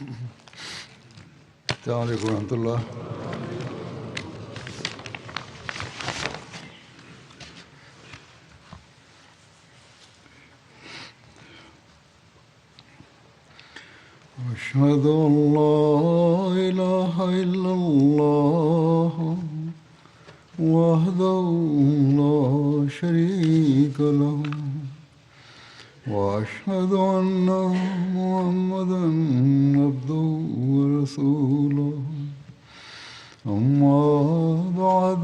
السلام علیکم ورحمۃ اللہ. أشهد أن لا إله إلا الله وحده لا شريك له وأشهد أن محمدا عبده ورسوله أما بعد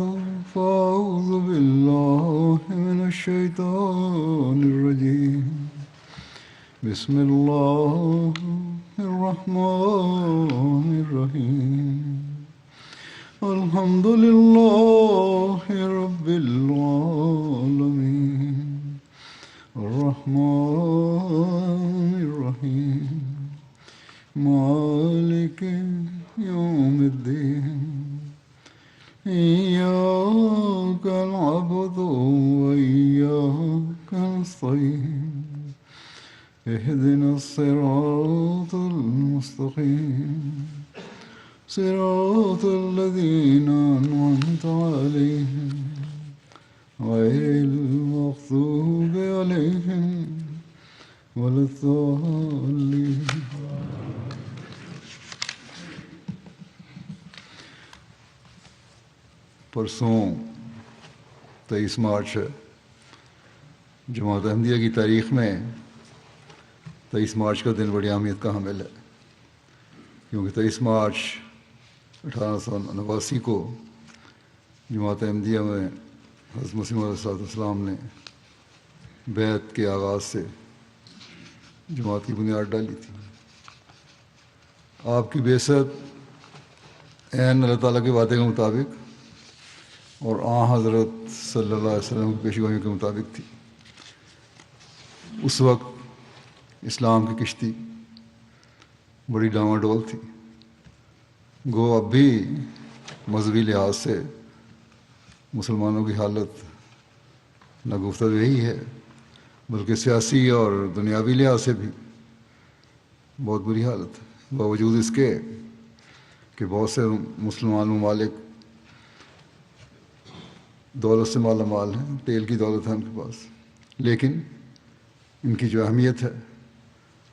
فأعوذ بالله من الشيطان الرجيم بسم الله الرحمن الرحيم الحمد لله رب العالمين الرحمن الرحيم مالك يوم الدين إياك نعبد وإياك نستعين اهدنا الصراط المستقيم صراط الذين أنعمت عليهم غير المغضوب عليهم ولا الضالين. پرسوں 23 مارچ ہے. جماعت احمدیہ کی تاریخ میں 23 مارچ کا دن بڑی اہمیت کا حامل ہے، کیونکہ 23 مارچ 1889 کو جماعت احمدیہ میں حضرت مسیح موعود علیہ السلام نے بیعت کے آغاز سے جماعت کی بنیاد ڈالی تھی. آپ کی بعثت عین اللہ تعالیٰ کے وعدے کے مطابق اور آن حضرت صلی اللہ علیہ وسلم کی پیشگوئیوں کے مطابق تھی. اس وقت اسلام کی کشتی بڑی ڈاواں ڈول تھی. گو اب بھی مذہبی لحاظ سے مسلمانوں کی حالت نہ گفتہ یہی ہے، بلکہ سیاسی اور دنیاوی لحاظ سے بھی بہت بری حالت ہے، باوجود اس کے کہ بہت سے مسلمان ممالک دولت سے مالا مال ہیں، تیل کی دولت ہے ان کے پاس، لیکن ان کی جو اہمیت ہے،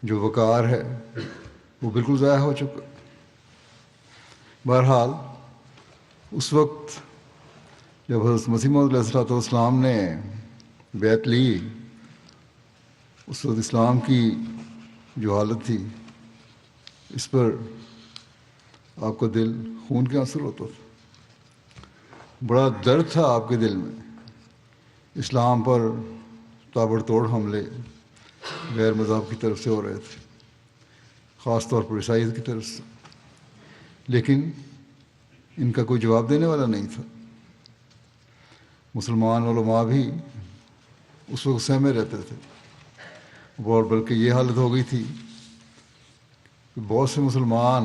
جو وقار ہے، وہ بالکل ضائع ہو چکا. بہرحال اس وقت جب حضرت مسیح موعود علیہ السلام نے بیعت لی، اس وقت اسلام کی جو حالت تھی اس پر آپ کا دل خون کے آنسو ہوتا تھا. بڑا درد تھا آپ کے دل میں. اسلام پر تابڑ توڑ حملے غیر مذہب کی طرف سے ہو رہے تھے، خاص طور پر عیسائیت کی طرف سے، لیکن ان کا کوئی جواب دینے والا نہیں تھا. مسلمان علماء بھی اس وقت سہمے رہتے تھے، اور بلکہ یہ حالت ہو گئی تھی کہ بہت سے مسلمان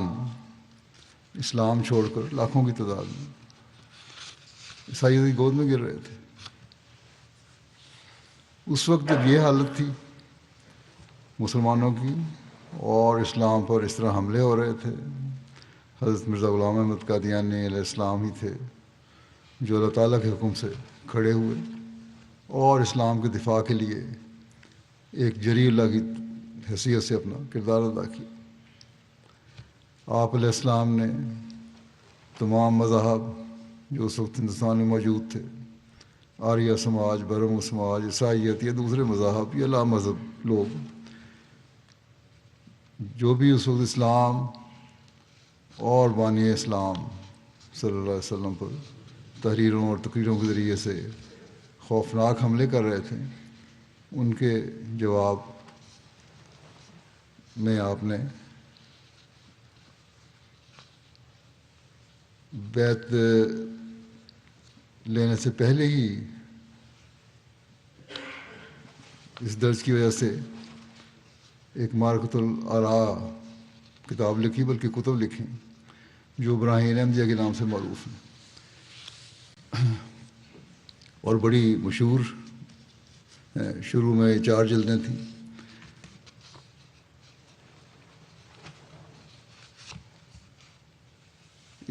اسلام چھوڑ کر لاکھوں کی تعداد میں عیسائیت کی گود میں گر رہے تھے. اس وقت جب یہ حالت تھی مسلمانوں کی اور اسلام پر اس طرح حملے ہو رہے تھے، حضرت مرزا غلام احمد قادیانی علیہ السلام ہی تھے جو اللہ تعالیٰ کے حکم سے کھڑے ہوئے اور اسلام کے دفاع کے لیے ایک جری اللہ کی حیثیت سے اپنا کردار ادا کیا. آپ علیہ السلام نے تمام مذاہب جو اس وقت ہندوستان میں موجود تھے، آریہ سماج، برہمو سماج، عیسائیت یا دوسرے مذاہب یا لا مذہب لوگ، جو بھی اس وقت اسلام اور بانی اسلام صلی اللہ علیہ وسلم پر تحریروں اور تقریروں کے ذریعے سے خوفناک حملے کر رہے تھے، ان کے جواب میں آپ نے بیعت لینے سے پہلے ہی اس درس کی وجہ سے ایک معرکۃ الآراء کتاب لکھی، بلکہ کتب لکھی جو براہین احمدیہ کے نام سے معروف ہیں اور بڑی مشہور ہیں. شروع میں 4 جلدیں تھیں.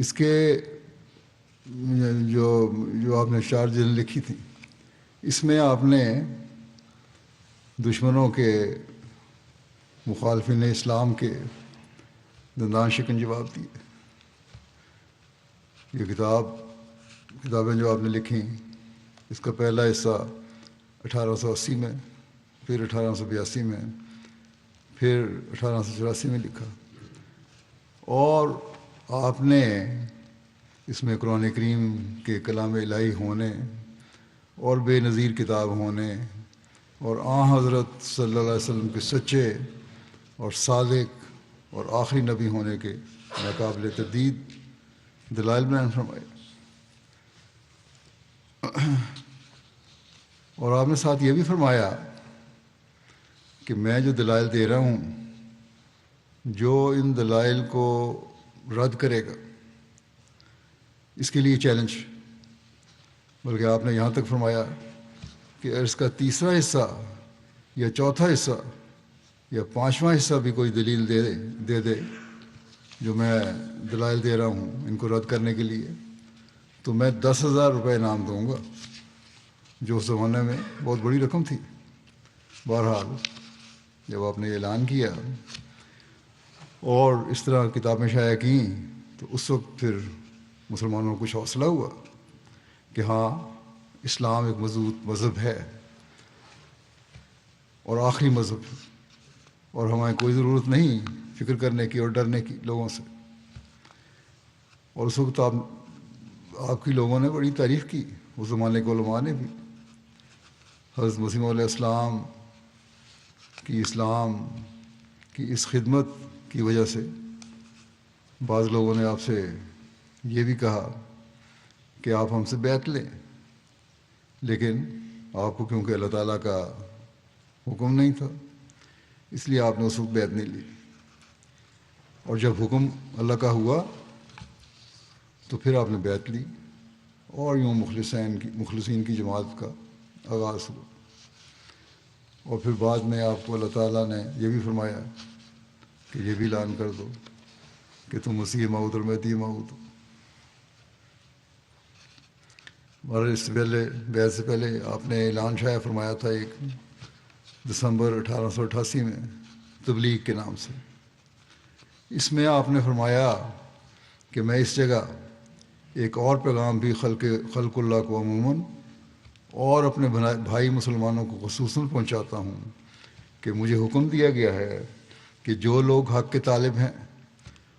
اس کے جو آپ نے 4 جلدیں لکھی تھیں، اس میں آپ نے دشمنوں کے، مخالفین اسلام کے دندان شکن جواب دیے. یہ کتابیں جو آپ نے لکھی، اس کا پہلا حصہ 1880 میں، پھر 1882 میں، پھر 1884 میں لکھا. اور آپ نے اس میں قرآن کریم کے کلام الہی ہونے اور بے نظیر کتاب ہونے اور حضرت صلی اللہ علیہ وسلم کے سچے اور صادق اور آخری نبی ہونے کے ناقابل تردید دلائل بیان فرمائے. اور آپ نے ساتھ یہ بھی فرمایا کہ میں جو دلائل دے رہا ہوں، جو ان دلائل کو رد کرے گا اس کے لیے چیلنج. بلکہ آپ نے یہاں تک فرمایا کہ اس کا تیسرا حصہ یا چوتھا حصہ یا 5واں حصہ بھی کوئی دلیل دے دے جو میں دلائل دے رہا ہوں ان کو رد کرنے کے لیے، تو میں 10,000 روپے انعام دوں گا، جو اس زمانے میں بہت بڑی رقم تھی. بہرحال جب آپ نے اعلان کیا اور اس طرح کتابیں شائع کیں تو اس وقت پھر مسلمانوں کو کچھ حوصلہ ہوا کہ ہاں، اسلام ایک مضبوط مذہب ہے اور آخری مذہب، اور ہمیں کوئی ضرورت نہیں فکر کرنے کی اور ڈرنے کی لوگوں سے. اور اس وقت آپ کی لوگوں نے بڑی تعریف کی، اس زمانے کے علماء نے بھی. حضرت مسیح علیہ السلام کی اسلام کی اس خدمت کی وجہ سے بعض لوگوں نے آپ سے یہ بھی کہا کہ آپ ہم سے بیعت لیں، لیکن آپ کو کیونکہ اللہ تعالیٰ کا حکم نہیں تھا اس لیے آپ نے اس وقت بیعت نہیں لی. اور جب حکم اللہ کا ہوا تو پھر آپ نے بیعت لی، اور یوں مخلصین کی جماعت کا آغاز ہوا. اور پھر بعد میں آپ کو اللہ تعالیٰ نے یہ بھی فرمایا کہ یہ بھی اعلان کر دو کہ تم مسیح موعود اور مہدی موعود ہو. اور اس سے پہلے بیعت سے پہلے آپ نے اعلان شائع فرمایا تھا 1 دسمبر 1888 میں تبلیغ کے نام سے. اس میں آپ نے فرمایا کہ میں اس جگہ ایک اور پیغام بھی خلق اللہ کو عموماً اور اپنے بھائی مسلمانوں کو خصوصاً پہنچاتا ہوں کہ مجھے حکم دیا گیا ہے کہ جو لوگ حق کے طالب ہیں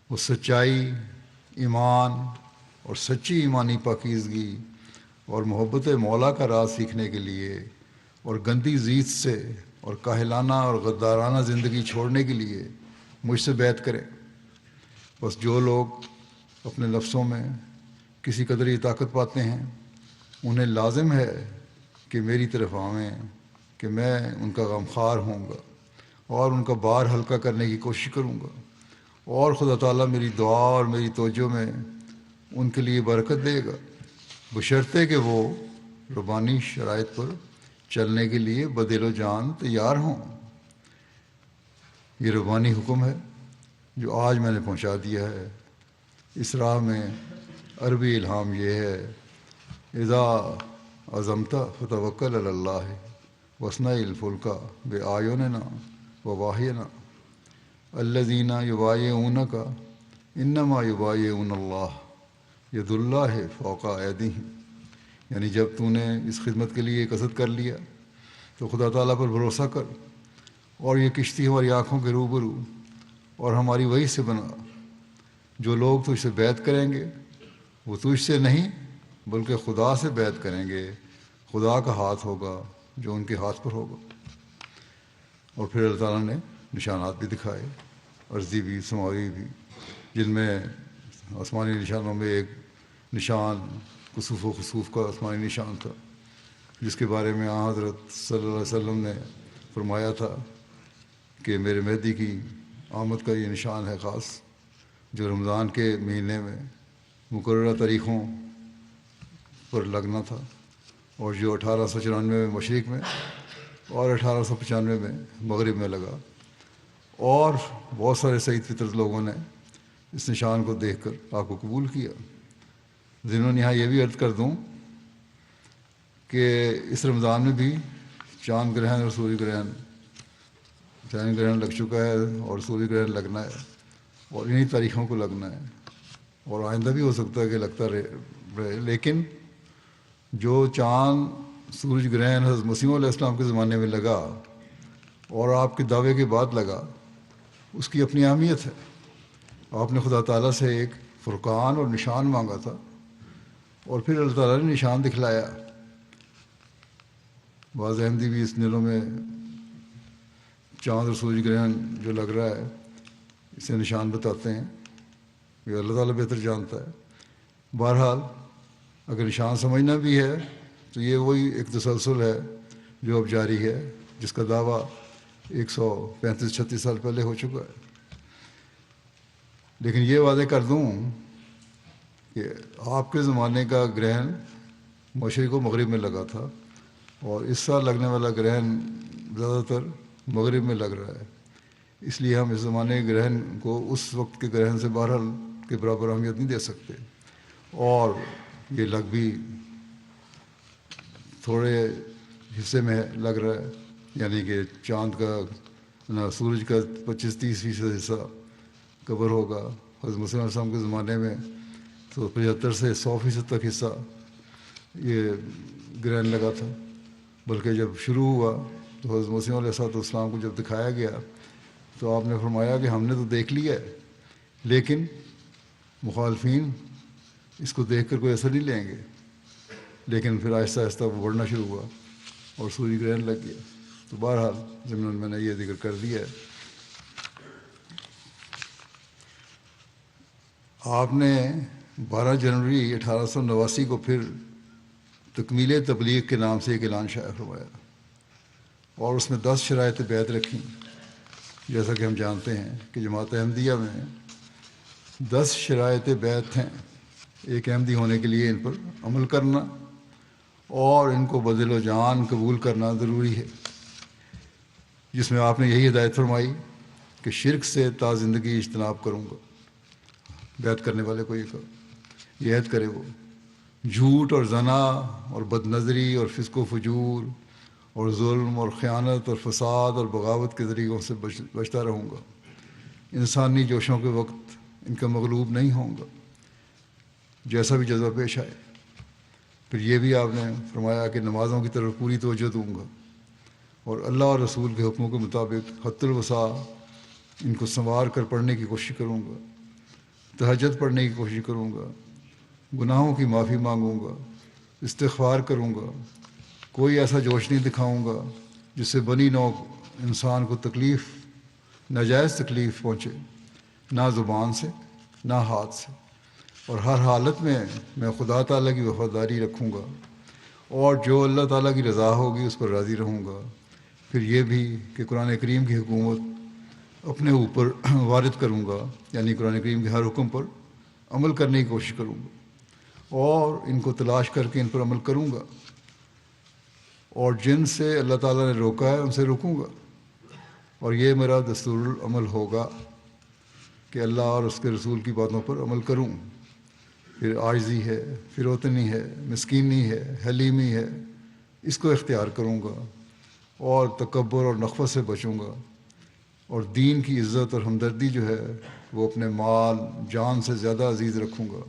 وہ سچائی، ایمان اور سچی ایمانی پاکیزگی اور محبت مولا کا راز سیکھنے کے لیے اور گندی زیت سے اور کاہلانہ اور غدارانہ زندگی چھوڑنے کے لیے مجھ سے بیعت کریں. بس جو لوگ اپنے نفسوں میں کسی قدر یہ طاقت پاتے ہیں انہیں لازم ہے کہ میری طرف آویں کہ میں ان کا غمخوار ہوں گا اور ان کا بار ہلکا کرنے کی کوشش کروں گا، اور خدا تعالیٰ میری دعا اور میری توجہ میں ان کے لیے برکت دے گا، بشرطے کہ وہ ربانی شرائط پر چلنے کے لیے بدل و جان تیار ہوں. یہ ربانی حکم ہے جو آج میں نے پہنچا دیا ہے. اس راہ میں عربی الہام یہ ہے: اذا عزمت فتوکل علی اللہ واصنع الفلک بأعیننا وواحینا الذین یبایعونک انما یبایعون اللہ ید اللہ فوق ایدیہم. یعنی جب تو نے اس خدمت کے لیے قصد کر لیا تو خدا تعالیٰ پر بھروسہ کر، اور یہ کشتی ہماری آنکھوں کے روبرو اور ہماری وحی سے بنا. جو لوگ تجھ سے بیعت کریں گے وہ تجھ سے نہیں بلکہ خدا سے بیعت کریں گے، خدا کا ہاتھ ہوگا جو ان کے ہاتھ پر ہوگا. اور پھر اللہ تعالیٰ نے نشانات بھی دکھائے، عرضی بھی سماوی بھی، جن میں آسمانی نشانوں میں ایک نشان کسوف و خسوف کا آسمانی نشان تھا، جس کے بارے میں حضرت صلی اللہ علیہ وسلم نے فرمایا تھا کہ میرے مہدی کی آمد کا یہ نشان ہے خاص، جو رمضان کے مہینے میں مقررہ تاریخوں پر لگنا تھا، اور جو 1894 میں مشرق میں اور 1895 میں مغرب میں لگا. اور بہت سارے سعید فطرت لوگوں نے اس نشان کو دیکھ کر آپ کو قبول کیا۔ ضمن یہاں یہ بھی عرض کر دوں کہ اس رمضان میں بھی چاند گرہن اور سوریہ گرہن، چاند گرہن لگ چکا ہے اور سوریہ گرہن لگنا ہے، اور انہی تاریخوں کو لگنا ہے، اور آئندہ بھی ہو سکتا ہے کہ لگتا رہے۔ لیکن جو چاند سورج گرہن حضرت مسیح علیہ السلام کے زمانے میں لگا اور آپ کے دعوے کے بعد لگا، اس کی اپنی اہمیت ہے۔ آپ نے خدا تعالیٰ سے ایک فرقان اور نشان مانگا تھا، اور پھر اللہ تعالیٰ نے نشان دکھلایا۔ بعض احمدی بھی اس دنوں میں چاند اور سورج گرہن جو لگ رہا ہے اسے نشان بتاتے ہیں، یہ اللہ تعالیٰ بہتر جانتا ہے۔ بہرحال اگر نشان سمجھنا بھی ہے تو یہ وہی ایک تسلسل ہے جو اب جاری ہے، جس کا دعویٰ 135-36 سال پہلے ہو چکا ہے۔ لیکن یہ وعدے کر دوں کہ آپ کے زمانے کا گرہن مشرق و مغرب میں لگا تھا، اور اس سال لگنے والا گرہن زیادہ تر مغرب میں لگ رہا ہے۔ اس لیے ہم اس زمانے کے گرہن کو اس وقت کے گرہن سے بہرحال کے برابر اہمیت نہیں دے سکتے، اور یہ لگ بھی تھوڑے حصے میں لگ رہا ہے، یعنی کہ چاند کا سورج کا 25-30% حصہ کور ہوگا۔ حضرت مسیح علیہ السلام کے زمانے میں تو 75 سے 100% تک حصہ یہ گرہن لگا تھا، بلکہ جب شروع ہوا تو حضرت مسیح علیہ السلام کو جب دکھایا گیا تو آپ نے فرمایا کہ ہم نے تو دیکھ لیا ہے، لیکن مخالفین اس کو دیکھ کر کوئی اثر نہیں لیں گے۔ لیکن پھر آہستہ آہستہ وہ بڑھنا شروع ہوا اور سورج گرہن لگ گیا۔ تو بہرحال ضمن میں نے یہ ذکر کر دیا ہے۔ آپ نے 12 جنوری 1889 کو پھر تکمیل تبلیغ کے نام سے ایک اعلان شائع فرمایا، اور اس میں 10 شرائط بیعت رکھیں۔ جیسا کہ ہم جانتے ہیں کہ جماعت احمدیہ میں 10 شرائط بیعت ہیں۔ ایک احمدی ہونے کے لیے ان پر عمل کرنا اور ان کو بدل و جان قبول کرنا ضروری ہے، جس میں آپ نے یہی ہدایت فرمائی کہ شرک سے تا زندگی اجتناب کروں گا۔ بیعت کرنے والے کو یہ عہد کرے وہ جھوٹ اور زنا اور بد نظری اور فسق و فجور اور ظلم اور خیانت اور فساد اور بغاوت کے طریقوں سے بچتا رہوں گا۔ انسانی جوشوں کے وقت ان کا مغلوب نہیں ہوں گا، جیسا بھی جذبہ پیش آئے۔ پھر یہ بھی آپ نے فرمایا کہ نمازوں کی طرف پوری توجہ دوں گا، اور اللہ اور رسول کے حکموں کے مطابق حد الوسع ان کو سنوار کر پڑھنے کی کوشش کروں گا، تہجد پڑھنے کی کوشش کروں گا، گناہوں کی معافی مانگوں گا، استغفار کروں گا۔ کوئی ایسا جوش نہیں دکھاؤں گا جس سے بنی نوع انسان کو تکلیف، ناجائز تکلیف پہنچے، نہ زبان سے نہ ہاتھ سے۔ اور ہر حالت میں میں خدا تعالیٰ کی وفاداری رکھوں گا، اور جو اللہ تعالیٰ کی رضا ہوگی اس پر راضی رہوں گا۔ پھر یہ بھی کہ قرآن کریم کی حکومت اپنے اوپر وارد کروں گا، یعنی قرآن کریم کے ہر حکم پر عمل کرنے کی کوشش کروں گا، اور ان کو تلاش کر کے ان پر عمل کروں گا، اور جن سے اللہ تعالیٰ نے روکا ہے ان سے رکوں گا۔ اور یہ میرا دستور العمل ہوگا کہ اللہ اور اس کے رسول کی باتوں پر عمل کروں۔ پھر عاجزی ہے، فروتنی ہے، مسکینی ہے، حلیمی ہے، اس کو اختیار کروں گا، اور تکبر اور نخوت سے بچوں گا، اور دین کی عزت اور ہمدردی جو ہے وہ اپنے مال جان سے زیادہ عزیز رکھوں گا۔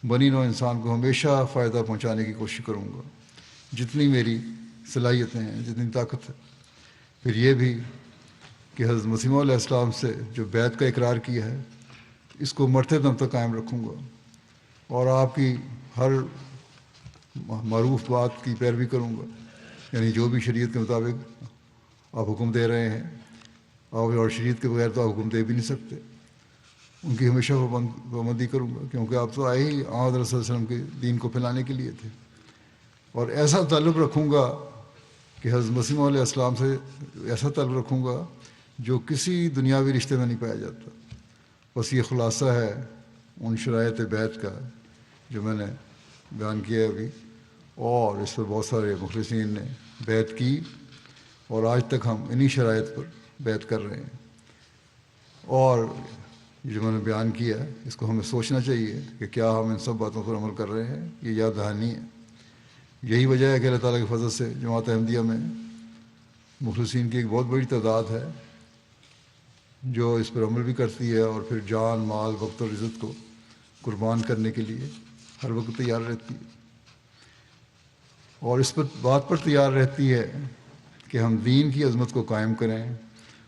بنی نوع انسان کو ہمیشہ فائدہ پہنچانے کی کوشش کروں گا، جتنی میری صلاحیتیں ہیں، جتنی طاقت ہے۔ پھر یہ بھی کہ حضرت مسیح علیہ السلام سے جو بیعت کا اقرار کیا ہے اس کو مرتے دم تک قائم رکھوں گا، اور آپ کی ہر معروف بات کی پیروی کروں گا، یعنی جو بھی شریعت کے مطابق آپ حکم دے رہے ہیں، آپ اور شریعت کے بغیر تو آپ حکم دے بھی نہیں سکتے، ان کی ہمیشہ پابندی کروں گا، کیونکہ آپ تو آئے ہی آمد رسول صلی اللہ علیہ وسلم کے دین کو پھیلانے کے لیے تھے۔ اور ایسا تعلق رکھوں گا کہ حضرت مسیح علیہ السلام سے ایسا تعلق رکھوں گا جو کسی دنیاوی رشتے میں نہیں پایا جاتا۔ بس یہ خلاصہ ہے ان شرائط بیعت کا جو میں نے بیان کیا ابھی، اور اس پر بہت سارے مخلصین نے بیعت کی، اور آج تک ہم انہی شرائط پر بیعت کر رہے ہیں۔ اور یہ جو میں نے بیان کیا ہے اس کو ہمیں سوچنا چاہیے کہ کیا ہم ان سب باتوں پر عمل کر رہے ہیں. یہ یاد دہانی ہے. یہی وجہ ہے کہ اللہ تعالیٰ کے فضل سے جماعت احمدیہ میں مخلصین کی ایک بہت بڑی تعداد ہے جو اس پر عمل بھی کرتی ہے اور پھر جان مال وقت اور عزت کو قربان کرنے کے لیے ہر وقت تیار رہتی ہے، اور اس پر بات پر تیار رہتی ہے کہ ہم دین کی عظمت کو قائم کریں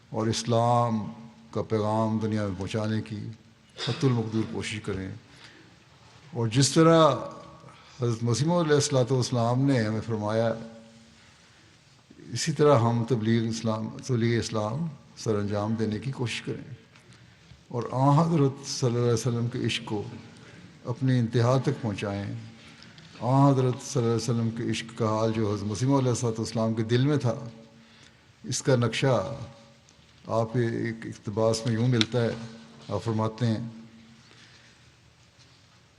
اور اسلام کا پیغام دنیا میں پہنچانے کی حتی المقدور کوشش کریں. اور جس طرح حضرت مسیح موعود علیہ الصلوۃ والسلام نے ہمیں فرمایا، اسی طرح ہم تبلیغ اسلام سر انجام دینے کی کوشش کریں اور حضرت صلی اللہ علیہ وسلم کے عشق کو اپنی انتہا تک پہنچائیں. حضرت صلی اللہ علیہ وسلم کے عشق کا حال جو حضرت مسیح موعود علیہ الصلوۃ والسلام کے دل میں تھا، اس کا نقشہ آپ ایک اقتباس میں یوں ملتا ہے. آپ فرماتے ہیں،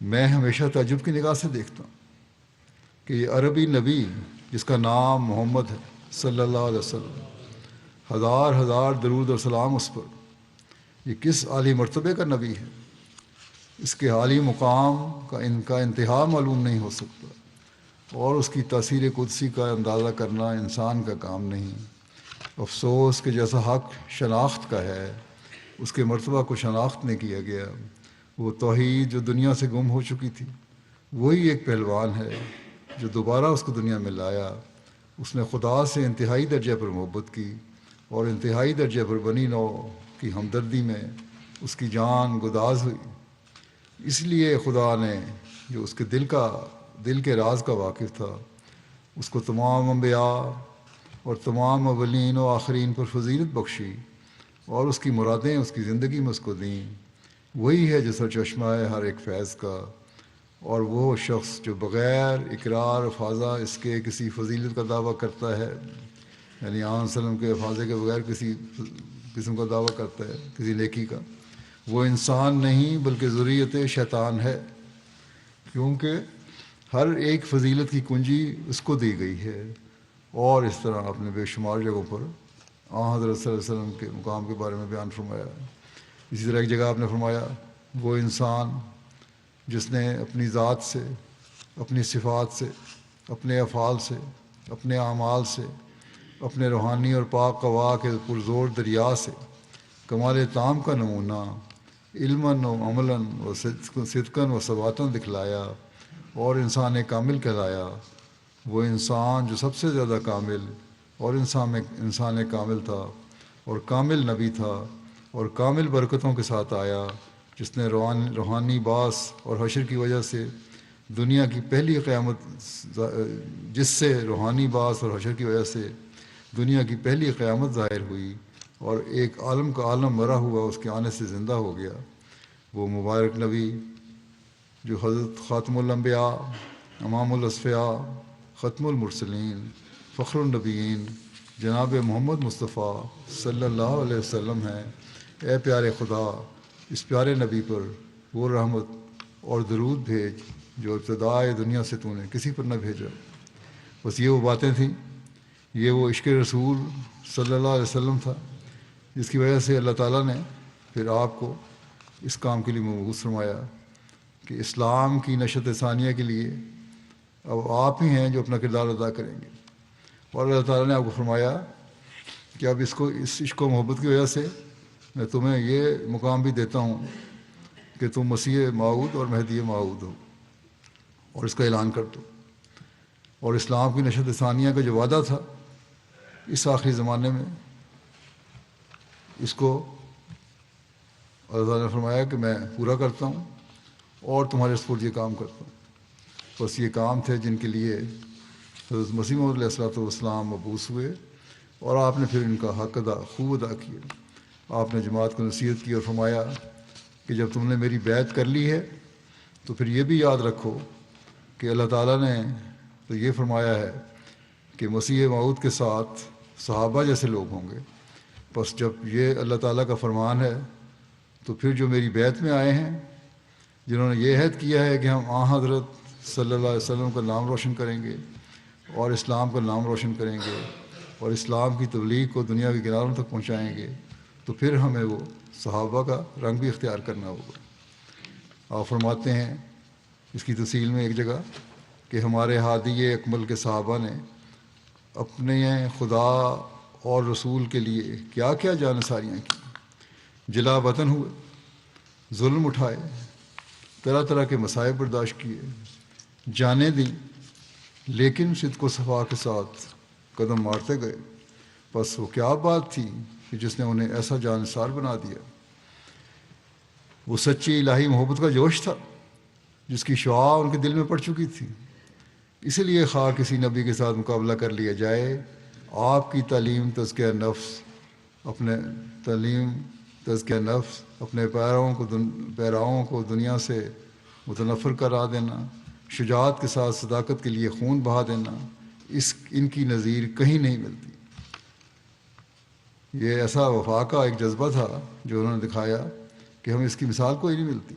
میں ہمیشہ تعجب کی نگاہ سے دیکھتا ہوں کہ یہ عربی نبی جس کا نام محمد ہے صلی اللہ علیہ وسلم، ہزار ہزار درود اور سلام اس پر، یہ کس عالی مرتبے کا نبی ہے. اس کے عالی مقام کا ان کا انتہا معلوم نہیں ہو سکتا، اور اس کی تاثیر قدسی کا اندازہ کرنا انسان کا کام نہیں. افسوس کہ جیسا حق شناخت کا ہے، اس کے مرتبہ کو شناخت نہیں کیا گیا. وہ توحید جو دنیا سے گم ہو چکی تھی، وہی ایک پہلوان ہے جو دوبارہ اس کو دنیا میں لایا. اس نے خدا سے انتہائی درجے پر محبت کی اور انتہائی درجے پر بنی نوع کی ہمدردی میں اس کی جان گداز ہوئی. اس لیے خدا نے جو اس کے دل کے راز کا واقف تھا، اس کو تمام انبیاء اور تمام اولین و آخرین پر فضیلت بخشی اور اس کی مرادیں اس کی زندگی میں اس کو دیں. وہی ہے جو سرچشمہ ہے ہر ایک فیض کا، اور وہ شخص جو بغیر اقرار افاظہ اس کے کسی فضیلت کا دعویٰ کرتا ہے، یعنی وسلم کے افاظے کے بغیر کسی قسم کا دعویٰ کرتا ہے کسی نیکی کا، وہ انسان نہیں بلکہ ذریت شیطان ہے. کیونکہ ہر ایک فضیلت کی کنجی اس کو دی گئی ہے. اور اس طرح آپ نے بے شمار جگہوں پر حضرت صلی اللہ علیہ وسلم کے مقام کے بارے میں بیان فرمایا. اسی طرح ایک جگہ آپ نے فرمایا، وہ انسان جس نے اپنی ذات سے، اپنی صفات سے، اپنے افعال سے، اپنے اعمال سے، اپنے روحانی اور پاک قوا کے پرزور دریا سے کمال تام کا نمونہ علماً و عملاً و صدقاً و ثباتاً دکھلایا اور انسان کامل کہلایا. وہ انسان جو سب سے زیادہ کامل اور انسان کامل تھا اور کامل نبی تھا اور کامل برکتوں کے ساتھ آیا، جس نے روحانی باس اور حشر کی وجہ سے دنیا کی پہلی قیامت، جس سے روحانی باس اور حشر کی وجہ سے دنیا کی پہلی قیامت ظاہر ہوئی اور ایک عالم کا عالم مرا ہوا اس کے آنے سے زندہ ہو گیا. وہ مبارک نبی جو حضرت خاتم الانبیاء، امام الاصفیاء، ختم المرسلین، فخر النبیین جناب محمد مصطفیٰ صلی اللہ علیہ وسلم ہیں. اے پیارے خدا، اس پیارے نبی پر وہ رحمت اور درود بھیج جو ابتدائے دنیا سے تو نے کسی پر نہ بھیجا. بس یہ وہ باتیں تھیں، یہ وہ عشق رسول صلی اللہ علیہ وسلم تھا جس کی وجہ سے اللہ تعالیٰ نے پھر آپ کو اس کام کے لیے مبعوث فرمایا کہ اسلام کی نشت ثانیہ کے لیے اب آپ ہی ہیں جو اپنا کردار ادا کریں گے. اور اللہ تعالیٰ نے آپ کو فرمایا کہ اب اس عشق و محبت کی وجہ سے میں تمہیں یہ مقام بھی دیتا ہوں کہ تم مسیح موعود اور مہدی موعود ہو، اور اس کا اعلان کر دو. اور اسلام کی نشت ثانیہ کا جو وعدہ تھا اس آخری زمانے میں، اس کو اللہ تعالیٰ نے فرمایا کہ میں پورا کرتا ہوں اور تمہارے سپرد یہ کام کرتا ہوں. بس یہ کام تھے جن کے لیے حضرت مسیح موعود علیہ الصلوۃ والسلام مبعوث ہوئے، اور آپ نے پھر ان کا حق خوب ادا کیا. آپ نے جماعت کو نصیحت کی اور فرمایا کہ جب تم نے میری بیعت کر لی ہے تو پھر یہ بھی یاد رکھو کہ اللہ تعالیٰ نے تو یہ فرمایا ہے کہ مسیح موعود کے ساتھ صحابہ جیسے لوگ ہوں گے. بس جب یہ اللہ تعالیٰ کا فرمان ہے تو پھر جو میری بیعت میں آئے ہیں، جنہوں نے یہ عہد کیا ہے کہ ہم حضرت صلی اللہ علیہ وسلم کا نام روشن کریں گے اور اسلام کا نام روشن کریں گے اور اسلام کی تبلیغ کو دنیا کے کناروں تک پہنچائیں گے، تو پھر ہمیں وہ صحابہ کا رنگ بھی اختیار کرنا ہوگا۔ آپ فرماتے ہیں اس کی تفصیل میں ایک جگہ کہ ہمارے ہادی اکمل کے صحابہ نے اپنے خدا اور رسول کے لیے کیا کیا جانثاریاں کی، جلا وطن ہوئے، ظلم اٹھائے، طرح طرح کے مصائب برداشت کیے، جانیں دیں، لیکن صدق و صفا کے ساتھ قدم مارتے گئے۔ بس وہ کیا بات تھی کہ جس نے انہیں ایسا جانثار بنا دیا؟ وہ سچی الہی محبت کا جوش تھا جس کی شعاع ان کے دل میں پڑ چکی تھی۔ اسی لیے خواہ کسی نبی کے ساتھ مقابلہ کر لیا جائے، آپ کی تعلیم تزکیہ نفس اپنے پیراؤں کو دنیا سے متنفر کرا دینا، شجاعت کے ساتھ صداقت کے لیے خون بہا دینا، ان کی نظیر کہیں نہیں ملتی۔ یہ ایسا وفا کا ایک جذبہ تھا جو انہوں نے دکھایا کہ ہمیں اس کی مثال کوئی نہیں ملتی۔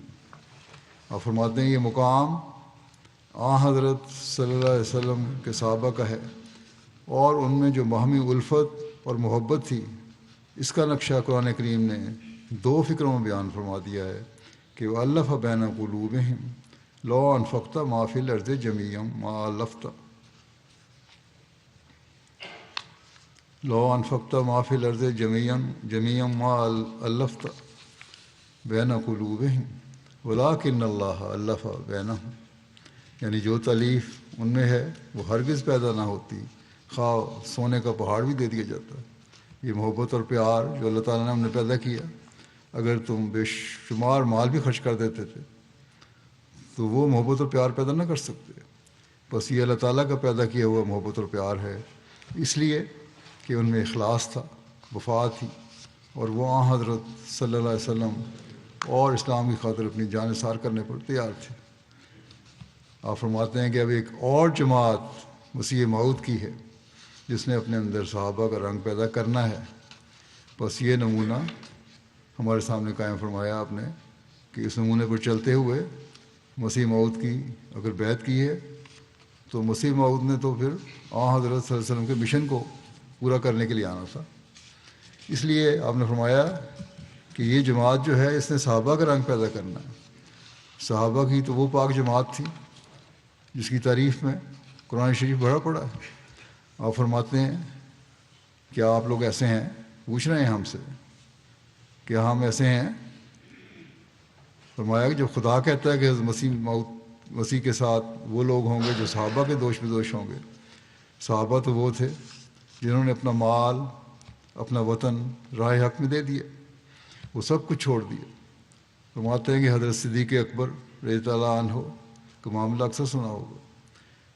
آپ فرماتے ہیں یہ مقام حضرت صلی اللہ علیہ وسلم کے صحابہ کا ہے، اور ان میں جو باہمی الفت اور محبت تھی، اس کا نقشہ قرآن کریم نے 2 فکروں میں بیان فرما دیا ہے کہ وَأَلَّفَ بَيْنَ قُلُوبِهِمْ لَوْ أَنفَقْتَ مَا فِي الْأَرْضِ جَمِيعًا مَا أَلَّفْتَ لَوْ أَنفَقْتَ مَا فِي الْأَرْضِ جَمِيعًا مَا أَلَّفْتَ بَيْنَ قُلُوبِهِمْ وَلَٰكِنَّ اللَّهَ أَلَّفَ بَيْنَهُمْ، یعنی جو تالیف ان میں ہے وہ ہرگز پیدا نہ ہوتی، خواہ سونے کا پہاڑ بھی دے دیا جاتا۔ یہ محبت اور پیار جو اللہ تعالیٰ نے ہم نے پیدا کیا، اگر تم بے شمار مال بھی خرچ کر دیتے تھے تو وہ محبت اور پیار پیدا نہ کر سکتے۔ بس یہ اللہ تعالیٰ کا پیدا کیا ہوا محبت اور پیار ہے، اس لیے کہ ان میں اخلاص تھا، وفا تھی، اور وہ حضرت صلی اللہ علیہ وسلم اور اسلام کی خاطر اپنی جان نثار کرنے پر تیار تھے۔ آپ فرماتے ہیں کہ اب ایک اور جماعت مسیح موعود کی ہے جس نے اپنے اندر صحابہ کا رنگ پیدا کرنا ہے۔ بس یہ نمونہ ہمارے سامنے قائم فرمایا آپ نے کہ اس نمونے پر چلتے ہوئے مسیح موعود کی اگر بیعت کی ہے تو مسیح موعود نے تو پھر حضرت صلی اللہ علیہ وسلم کے مشن کو پورا کرنے کے لیے آنا تھا۔ اس لیے آپ نے فرمایا کہ یہ جماعت جو ہے اس نے صحابہ کا رنگ پیدا کرنا ہے۔ صحابہ کی تو وہ پاک جماعت تھی جس کی تعریف میں قرآن شریف بھرا پڑا ہے۔ آپ فرماتے ہیں کیا آپ لوگ ایسے ہیں؟ پوچھ رہے ہیں ہم سے کیا ہم ایسے ہیں؟ فرمایا کہ جو خدا کہتا ہے کہ مسیح کے ساتھ وہ لوگ ہوں گے جو صحابہ کے دوش بدوش ہوں گے۔ صحابہ تو وہ تھے جنہوں نے اپنا مال، اپنا وطن راہ حق میں دے دیا، وہ سب کچھ چھوڑ دیا۔ فرماتے ہیں کہ حضرت صدیق اکبر رضی اللہ عنہ کا معاملہ اکثر سنا ہوگا۔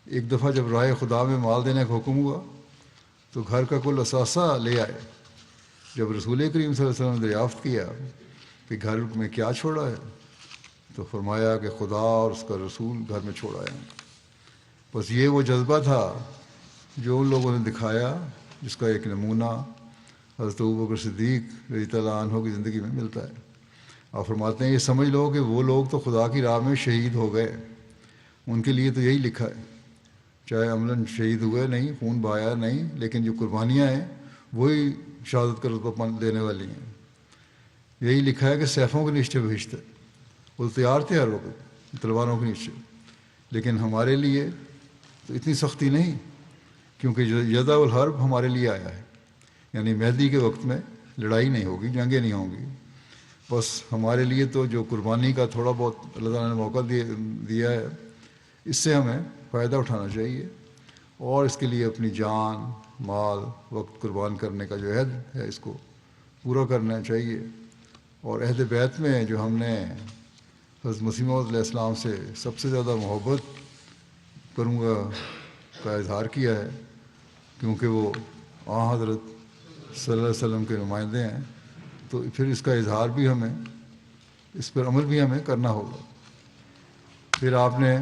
ایک دفعہ جب راہ خدا میں مال دینے کا حکم ہوا تو گھر کا کل اثاثہ لے آئے۔ جب رسول کریم صلی اللہ علیہ وسلم نے دریافت کیا کہ گھر میں کیا چھوڑا ہے تو فرمایا کہ خدا اور اس کا رسول گھر میں چھوڑ آئے ہیں۔ بس یہ وہ جذبہ تھا جو ان لوگوں نے دکھایا، جس کا ایک نمونہ حضرت ابوبکر صدیق رضی اللہ عنہ کی زندگی میں ملتا ہے۔ آپ فرماتے ہیں یہ سمجھ لو کہ وہ لوگ تو خدا کی راہ میں شہید ہو گئے، ان کے لیے تو یہی لکھا ہے، چاہے عملاً شہید ہوئے نہیں، خون بہایا نہیں، لیکن جو قربانیاں ہیں وہی شہادت کا رتبہ دینے والی ہیں۔ یہی لکھا ہے کہ سیفوں کے نیچے بہشت ہے، وہ تیار تھے ہر وقت تلواروں کے نیچے، لیکن ہمارے لیے تو اتنی سختی نہیں، کیونکہ یدع الحرب ہمارے لیے آیا ہے، یعنی مہدی کے وقت میں لڑائی نہیں ہوگی، جنگیں نہیں ہوں گی۔ بس ہمارے لیے تو جو قربانی کا تھوڑا بہت اللہ تعالیٰ نے موقع دیا ہے، اس سے ہمیں فائدہ اٹھانا چاہیے، اور اس کے لیے اپنی جان، مال، وقت قربان کرنے کا جو عہد ہے اس کو پورا کرنا چاہیے۔ اور عہد بیعت میں جو ہم نے حضرت مسیح موعود علیہ السلام سے سب سے زیادہ محبت کروں گا کا اظہار کیا ہے، کیونکہ وہ حضرت صلی اللہ علیہ وسلم کے نمائندے ہیں، تو پھر اس کا اظہار بھی ہمیں، اس پر عمل بھی ہمیں کرنا ہوگا۔ پھر آپ نے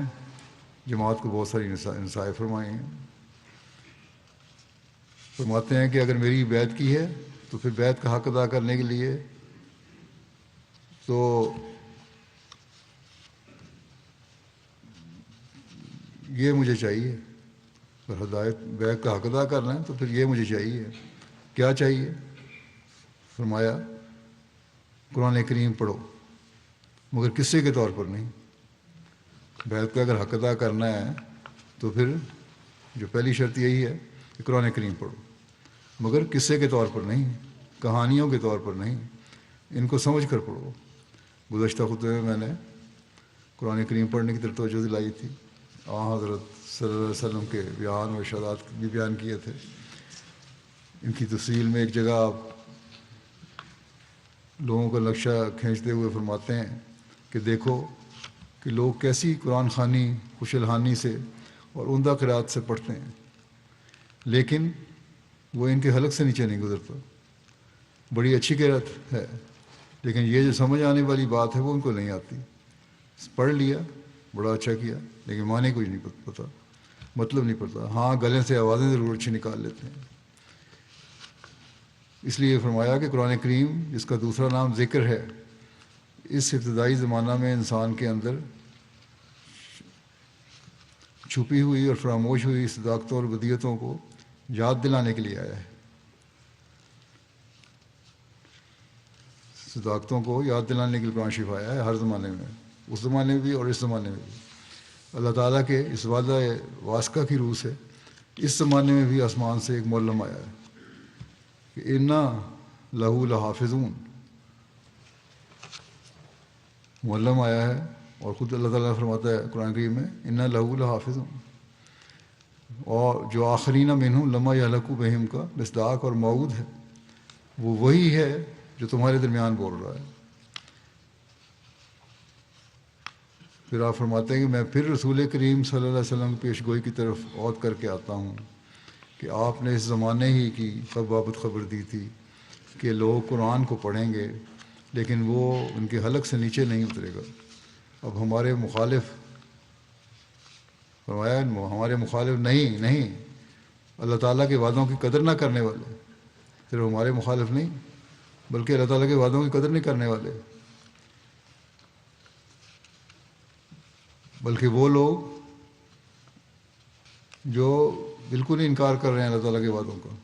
جماعت کو بہت ساری نصائح فرمائی ہیں۔ فرماتے ہیں کہ اگر میری بیعت کی ہے تو پھر بیعت کا حق ادا کرنے کے لیے تو یہ مجھے چاہیے، اگر بیعت کا حق ادا کرنا ہے تو پھر یہ مجھے چاہیے۔ کیا چاہیے؟ فرمایا قرآن کریم پڑھو، مگر قصے کے طور پر نہیں۔ بیت کا اگر حق ادا کرنا ہے تو پھر جو پہلی شرط یہی ہے کہ قرآن کریم پڑھو، مگر قصے کے طور پر نہیں، کہانیوں کے طور پر نہیں، ان کو سمجھ کر پڑھو۔ گزشتہ خطبے میں میں نے قرآن کریم پڑھنے کی طرف توجہ دلائی تھی، حضرت صلی اللہ علیہ وسلم کے بیان و ارشادات بھی بیان کیے تھے۔ ان کی تفصیل میں ایک جگہ آپ لوگوں کا نقشہ کھینچتے ہوئے فرماتے ہیں کہ دیکھو کہ لوگ کیسی قرآن خوانی خوش الحانی سے اور عمدہ قرات سے پڑھتے ہیں، لیکن وہ ان کے حلق سے نیچے نہیں گزرتا۔ بڑی اچھی قرات ہے، لیکن یہ جو سمجھ آنے والی بات ہے وہ ان کو نہیں آتی۔ پڑھ لیا، بڑا اچھا کیا، لیکن معنی کچھ نہیں پتہ، مطلب نہیں پتہ۔ ہاں گلے سے آوازیں ضرور اچھی نکال لیتے ہیں۔ اس لیے فرمایا کہ قرآن کریم جس کا دوسرا نام ذکر ہے، اس ابتدائی زمانہ میں انسان کے اندر چھپی ہوئی اور فراموش ہوئی صداقتوں اور بدیتوں کو یاد دلانے کے لیے آیا ہے۔ صداقتوں کو یاد دلانے کے لیے قرآن شریف آیا ہے، ہر زمانے میں، اس زمانے میں بھی اور اس زمانے میں بھی۔ اللہ تعالیٰ کے اس وعدہ واسقہ کی روح سے اس زمانے میں بھی آسمان سے ایک معلم آیا ہے کہ انا لہو لحافظون، معلم آیا ہے، اور خود اللہ تعالیٰ فرماتا ہے قرآن کریم میں انا لہو لحافظون۔ اور جو آخرین منہم لما یہلکوا بہم کا مصداق اور موعود ہے، وہ وہی ہے جو تمہارے درمیان بول رہا ہے۔ پھر آپ فرماتے ہیں کہ میں پھر رسول کریم صلی اللہ علیہ وسلم کی پیش گوئی کی طرف عود کر کے آتا ہوں کہ آپ نے اس زمانے ہی کی بابت خبر دی تھی کہ لوگ قرآن کو پڑھیں گے، لیکن وہ ان کے حلق سے نیچے نہیں اترے گا۔ اب ہمارے مخالف فرمایا ہمارے مخالف نہیں اللہ تعالیٰ کے وعدوں کی قدر نہ کرنے والے، صرف ہمارے مخالف نہیں بلکہ اللہ تعالیٰ کے وعدوں کی قدر نہیں کرنے والے، بلکہ وہ لوگ جو بالکل ہی انکار کر رہے ہیں اللہ تعالیٰ کے وعدوں کا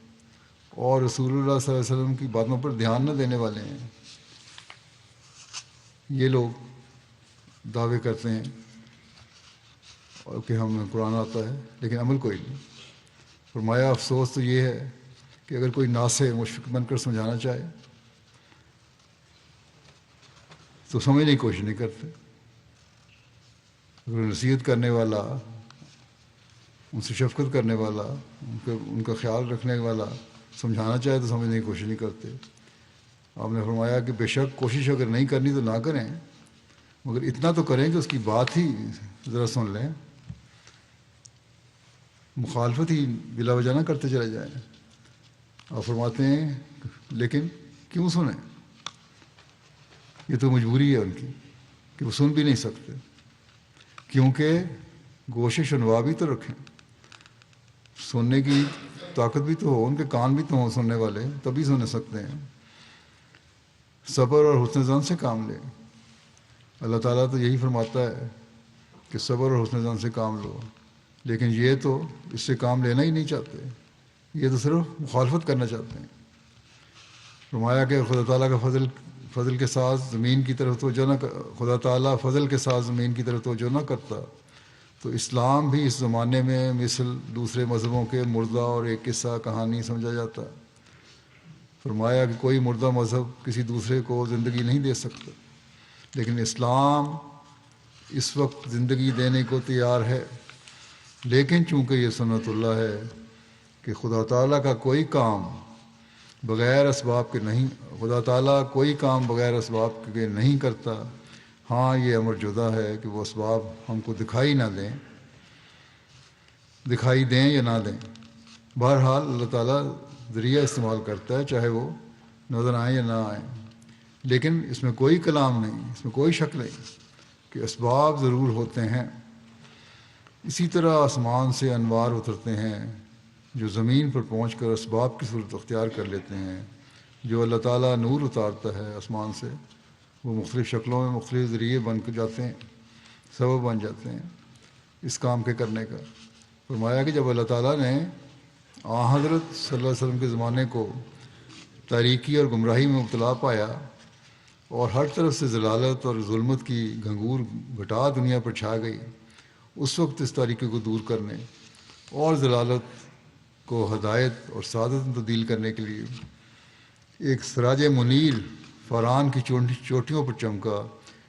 اور رسول اللہ صلی اللہ علیہ وسلم کی باتوں پر دھیان نہ دینے والے ہیں۔ یہ لوگ دعوے کرتے ہیں اور کہ ہمیں قرآن آتا ہے لیکن عمل کوئی نہیں۔ فرمایا افسوس تو یہ ہے کہ اگر کوئی ناصح مشفق بن کر سمجھانا چاہے تو سمجھنے کی کوشش نہیں کرتے، اگر نصیحت کرنے والا، ان سے شفقت کرنے والا، ان کا خیال رکھنے والا سمجھانا چاہے تو سمجھنے کی کوشش نہیں کرتے۔ آپ نے فرمایا کہ بے شک کوشش اگر نہیں کرنی تو نہ کریں، مگر اتنا تو کریں کہ اس کی بات ہی ذرا سن لیں، مخالفت ہی بلا وجہ نہ کرتے چلے جائیں۔ آپ فرماتے ہیں لیکن کیوں سنیں؟ یہ تو مجبوری ہے ان کی کہ وہ سن بھی نہیں سکتے، کیونکہ گوش شنوا بھی تو رکھیں، سننے کی طاقت بھی تو ہو، ان کے کان بھی تو ہوں سننے والے، تبھی سن سکتے ہیں۔ صبر اور حسن ظن سے کام لیں۔ اللہ تعالیٰ تو یہی فرماتا ہے کہ صبر اور حسن ظن سے کام لو، لیکن یہ تو اس سے کام لینا ہی نہیں چاہتے، یہ تو صرف مخالفت کرنا چاہتے ہیں۔ فرمایا کہ خدا تعالیٰ کا فضل کے ساتھ زمین کی طرف توجہ نہ، خدا تعالیٰ فضل کے ساتھ زمین کی طرف توجہ نہ کرتا تو اسلام بھی اس زمانے میں مثل دوسرے مذہبوں کے مردہ اور ایک قصہ کہانی سمجھا جاتا ہے۔ فرمایا کہ کوئی مردہ مذہب کسی دوسرے کو زندگی نہیں دے سکتا، لیکن اسلام اس وقت زندگی دینے کو تیار ہے، لیکن چونکہ یہ سنت اللہ ہے کہ خدا تعالیٰ کا کوئی کام بغیر اسباب کے نہیں، خدا تعالیٰ کوئی کام بغیر اسباب کے نہیں کرتا۔ ہاں یہ امر جدا ہے کہ وہ اسباب ہم کو دکھائی نہ دیں، دکھائی دیں یا نہ دیں، بہرحال اللہ تعالیٰ ذریعہ استعمال کرتا ہے، چاہے وہ نظر آئیں یا نہ آئیں۔ لیکن اس میں کوئی کلام نہیں، اس میں کوئی شک نہیں کہ اسباب ضرور ہوتے ہیں۔ اسی طرح آسمان سے انوار اترتے ہیں جو زمین پر پہنچ کر اسباب کی صورت اختیار کر لیتے ہیں۔ جو اللہ تعالیٰ نور اتارتا ہے آسمان سے، وہ مختلف شکلوں میں مختلف ذریعے بن کر جاتے ہیں، سبب بن جاتے ہیں اس کام کے کرنے کا۔ فرمایا کہ جب اللہ تعالیٰ نے حضرت صلی اللہ علیہ وسلم کے زمانے کو تاریکی اور گمراہی میں مبتلا پایا اور ہر طرف سے ضلالت اور ظلمت کی گھنگور گھٹا دنیا پر چھا گئی، اس وقت اس تاریکی کو دور کرنے اور ضلالت کو ہدایت اور سعادت میں تبدیل کرنے کے لیے ایک سراج منیر فاران کی چوٹیوں پر چمکا،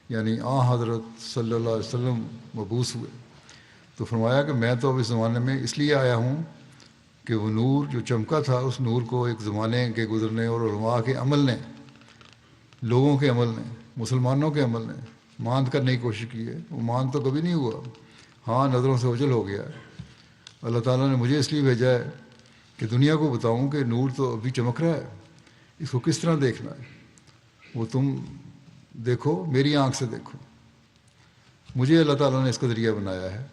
یعنی حضرت صلی اللہ علیہ وسلم مبعوث ہوئے۔ تو فرمایا کہ میں تو اب اس زمانے میں اس لیے آیا ہوں کہ وہ نور جو چمکا تھا، اس نور کو ایک زمانے کے گزرنے اور علماء کے عمل نے، لوگوں کے عمل نے، مسلمانوں کے عمل نے ماند کرنے کی کوشش کی ہے۔ وہ ماند تو کبھی نہیں ہوا، ہاں نظروں سے اوجھل ہو گیا ہے۔ اللہ تعالیٰ نے مجھے اس لیے بھیجا ہے کہ دنیا کو بتاؤں کہ نور تو ابھی چمک رہا ہے، اس کو کس طرح دیکھنا ہے۔ وہ تم دیکھو، میری آنکھ سے دیکھو، مجھے اللہ تعالیٰ نے اس کا ذریعہ بنایا ہے۔